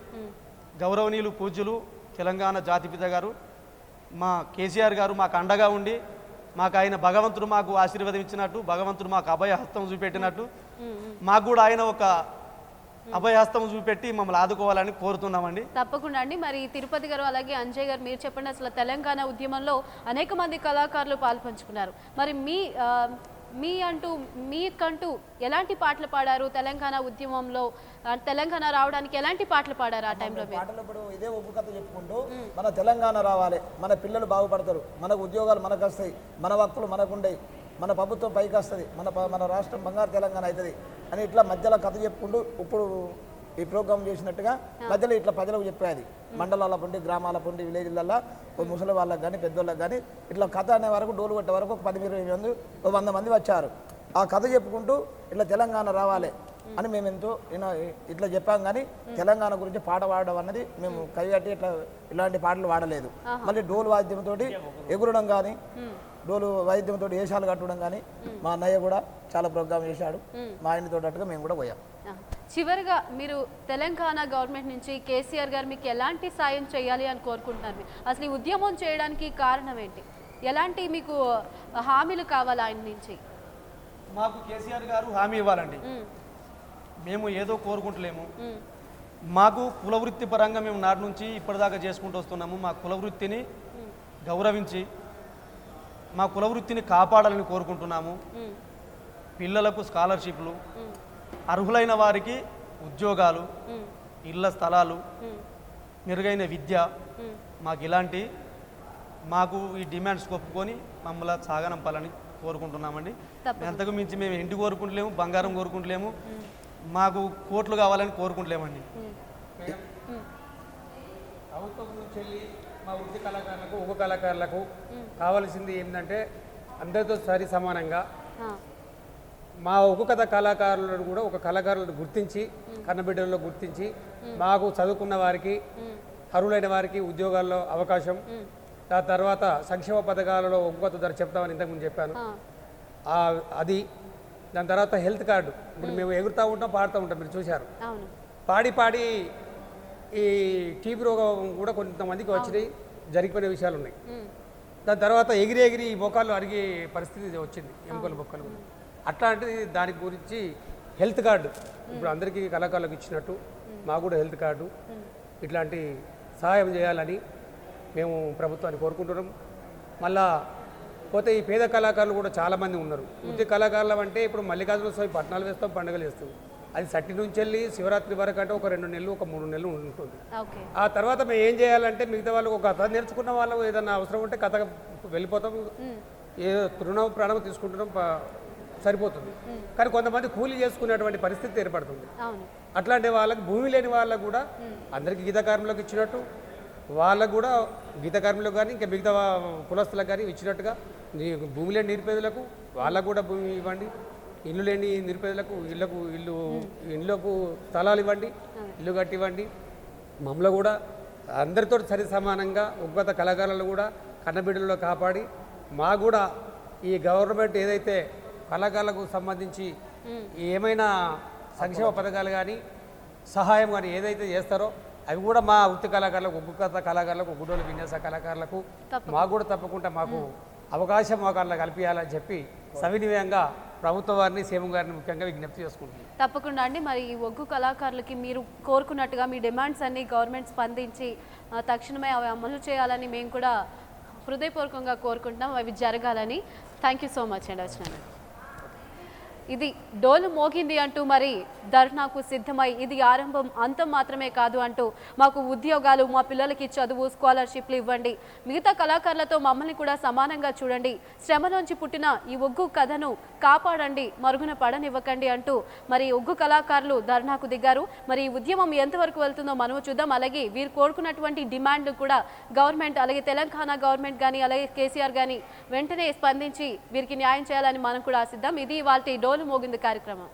గౌరవనీయులు పూజ్యులు తెలంగాణ జాతిపిత గారు మా కేసీఆర్ గారు మాకు అండగా ఉండి మాకు ఆయన భగవంతుడు మాకు ఆశీర్వాదం ఇచ్చినట్టు, భగవంతుడు మాకు అభయహస్తం చూపెట్టినట్టు మాకు కూడా ఆయన ఒక అభయహస్తం చూపెట్టి మమ్మల్ని ఆదుకోవాలని కోరుతున్నామండి. తప్పకుండా అండి. మరి తిరుపతి గారు అలాగే అంజయ్ గారు మీరు చెప్పండి, అసలు తెలంగాణ ఉద్యమంలో అనేక మంది కళాకారులు పాల్పంచుకున్నారు. మరి మీకంటూ ఎలాంటి పాటలు పాడారు? తెలంగాణ ఉద్యమంలో తెలంగాణ రావడానికి ఎలాంటి పాటలు పాడారు ఆ టైంలో? పాటలు ఇప్పుడు ఇదే ఒగ్గు కథ చెప్పుకుంటూ మన తెలంగాణ రావాలి, మన పిల్లలు బాగుపడతారు, మనకు ఉద్యోగాలు మనకు వస్తాయి, మన హక్కులు మనకుంటాయి, మన ప్రభుత్వం పైకి వస్తుంది, మన రాష్ట్రం బంగారు తెలంగాణ అవుతుంది అని ఇట్లా మధ్యలో కథ చెప్పుకుంటూ ఇప్పుడు ఈ ప్రోగ్రామ్ చేసినట్టుగా మధ్యలో ఇట్లా ప్రజలకు చెప్పేది. మండలాల పండి, గ్రామాల పండి, విలేజ్లలో ముసలి వాళ్ళకి కానీ పెద్దోళ్ళకి కానీ ఇట్లా కథ అనే వరకు, డోలు కొట్టే వరకు 10-20 మంది 100 మంది వచ్చారు. ఆ కథ చెప్పుకుంటూ ఇట్లా తెలంగాణ రావాలి, అని మేము ఎంతో ఇట్లా చెప్పాం. కానీ తెలంగాణ గురించి పాట పాడడం అన్నది మేము కైగట్టి ఇట్లా ఇలాంటి పాటలు వాడలేదు. మళ్ళీ డోలు వాద్యంతో ఎగురడం కానీ డోలు వాయిద్యంతో వేషాలు కట్టడం కానీ మా అన్నయ్య కూడా చాలా ప్రోగ్రామ్ చేశాడు. మా ఆయనతో మేము కూడా పోయాం. చివరిగా మీరు తెలంగాణ గవర్నమెంట్ నుంచి కేసీఆర్ గారు మీకు ఎలాంటి సాయం చేయాలి అని కోరుకుంటున్నారు? అసలు ఈ ఉద్యమం చేయడానికి కారణం ఏంటి? ఎలాంటి మీకు హామీలు కావాలి ఆయన నుంచి? మాకు కేసీఆర్ గారు హామీ ఇవ్వాలండి. మేము ఏదో కోరుకుంటలేము. మాకు కులవృత్తి పరంగా మేము నాటి నుంచి ఇప్పటిదాకా చేసుకుంటూ వస్తున్నాము. మా కులవృత్తిని గౌరవించి మా కులవృత్తిని కాపాడాలని కోరుకుంటున్నాము. పిల్లలకు స్కాలర్షిప్లు, అర్హులైన వారికి ఉద్యోగాలు, ఇళ్ల స్థలాలు, మెరుగైన విద్య, మాకు ఈ డిమాండ్స్ ఒప్పుకొని మమ్మల్ని సాగనంపాలని కోరుకుంటున్నామండి. అంతకు మించి మేము ఇంటి కోరుకుంటలేము, బంగారం కోరుకుంటలేము, మాకు కోట్లు కావాలని కోరుకుంటలేమండి. ప్రభుత్వం నుంచి వెళ్ళి మా వృత్తి కళాకారులకు, ఉగ్గు కళాకారులకు కావాల్సింది ఏంటంటే అందరితో సరి సమానంగా మా ఉగ్గు కథ కళాకారులను కూడా ఒక కళాకారులను గుర్తించి కన్నబిడ్డల్లో గుర్తించి మాకు చదువుకున్న వారికి, అర్హులైన వారికి ఉద్యోగాల్లో అవకాశం, ఆ తర్వాత సంక్షేమ పథకాలలో ఉగ్గు కథ ధర చెప్తామని ఇంతకుముందు చెప్పాను. అది దాని తర్వాత హెల్త్ కార్డు. ఇప్పుడు మేము ఎగురుతూ ఉంటాం, పాడుతూ ఉంటాం, మీరు చూశారు. పాడి పాడి ఈ టీబీ రోగం కూడా కొంతమందికి వచ్చినాయి, జరిగిపోయిన విషయాలు ఉన్నాయి. దాని తర్వాత ఎగిరి ఎగిరి ఈ బొక్కలు అరిగే పరిస్థితి వచ్చింది, ఎముకల బొక్కలు. అట్లాంటిది దాని గురించి హెల్త్ కార్డు ఇప్పుడు అందరికీ కళాకారులకు ఇచ్చినట్టు మాకు కూడా హెల్త్ కార్డు ఇట్లాంటి సహాయం చేయాలని మేము ప్రభుత్వాన్ని కోరుకుంటున్నాం. మళ్ళా పోతే ఈ పేద కళాకారులు కూడా చాలామంది ఉన్నారు. వృత్తి కళాకారులు అంటే ఇప్పుడు మల్లికార్జున స్వామి పట్నాలు వేస్తాం, పండుగలు వేస్తాం. అది సట్టి నుంచి వెళ్ళి శివరాత్రి వరకు అంటే ఒక 2 నెలలు, ఒక 3 నెలలు ఉంటుంది. ఆ తర్వాత మేము ఏం చేయాలంటే మిగతా వాళ్ళకు ఒక కథ నేర్చుకున్న వాళ్ళకు ఏదైనా అవసరం ఉంటే కథ వెళ్ళిపోతాం, ఏ తృణం ప్రాణం తీసుకుంటున్నాం, సరిపోతుంది. కానీ కొంతమంది కూలీ చేసుకునేటువంటి పరిస్థితి ఏర్పడుతుంది. అట్లాంటి వాళ్ళకి, భూమి లేని వాళ్ళకు కూడా అందరికీ గీత కార్మికులకు ఇచ్చినట్టు వాళ్ళకు కూడా గీత కార్మికులకు కానీ ఇంకా మిగతా కులస్తులకు కానీ ఇచ్చినట్టుగా భూమి లేని నిరుపేదలకు వాళ్ళకు కూడా భూమి ఇవ్వండి, ఇల్లు లేని నిరుపేదలకు ఇళ్ళకు స్థలాలు ఇవ్వండి, ఇల్లు కట్టివ్వండి. మమ్మల్ని కూడా అందరితో సరి సమానంగా ఉగ్గుత కళాకారులను కూడా కన్నబిడ్డల్లో కాపాడి మాకు కూడా ఈ గవర్నమెంట్ ఏదైతే కళాకారులకు సంబంధించి ఏమైనా సంక్షేమ పథకాలు కానీ సహాయం కానీ ఏదైతే చేస్తారో అవి కూడా మా వృత్తి కళాకారులకు, ఉగ్గుకథ కళాకారులకు, గుడ్డోలు విన్యాస కళాకారులకు మాకు కూడా తప్పకుండా మాకు అవకాశం మోకాళ్ళ కల్పించాలని చెప్పి సవినీయంగా ప్రభుత్వ వారిని, సీఎం గారిని ముఖ్యంగా విజ్ఞప్తి చేసుకుంటున్నాం. తప్పకుండా అండి. మరి ఈ ఒగ్గు కళాకారులకి మీరు కోరుకున్నట్టుగా మీ డిమాండ్స్ అన్ని గవర్నమెంట్ స్పందించి తక్షణమే అవి అమలు చేయాలని మేము కూడా హృదయపూర్వకంగా కోరుకుంటున్నాం. అవి జరగాలని. థ్యాంక్ యూ సో మచ్ అండి వచ్చినందుకు. ఇది డోలు మోగింది అంటూ మరి ధర్నాకు సిద్ధమై ఇది ఆరంభం, అంతం మాత్రమే కాదు అంటూ మాకు ఉద్యోగాలు, మా పిల్లలకి చదువు, స్కాలర్షిప్లు ఇవ్వండి, మిగతా కళాకారులతో మమ్మల్ని కూడా సమానంగా చూడండి, శ్రమలోంచి పుట్టిన ఈ ఒగ్గు కథను కాపాడండి, మరుగున పడనివ్వకండి అంటూ మరి ఒగ్గు కళాకారులు ధర్నాకు దిగారు. మరి ఈ ఉద్యమం ఎంతవరకు వెళ్తుందో మనం చూద్దాం. అలాగే వీరు కోరుకున్నటువంటి డిమాండ్లు కూడా గవర్నమెంట్, అలాగే తెలంగాణ గవర్నమెంట్ కానీ, అలాగే కేసీఆర్ కానీ వెంటనే స్పందించి వీరికి న్యాయం చేయాలని మనం కూడా ఆశిద్దాం. ఇది వాళ్ళ డోలు మోగింది కార్యక్రమం.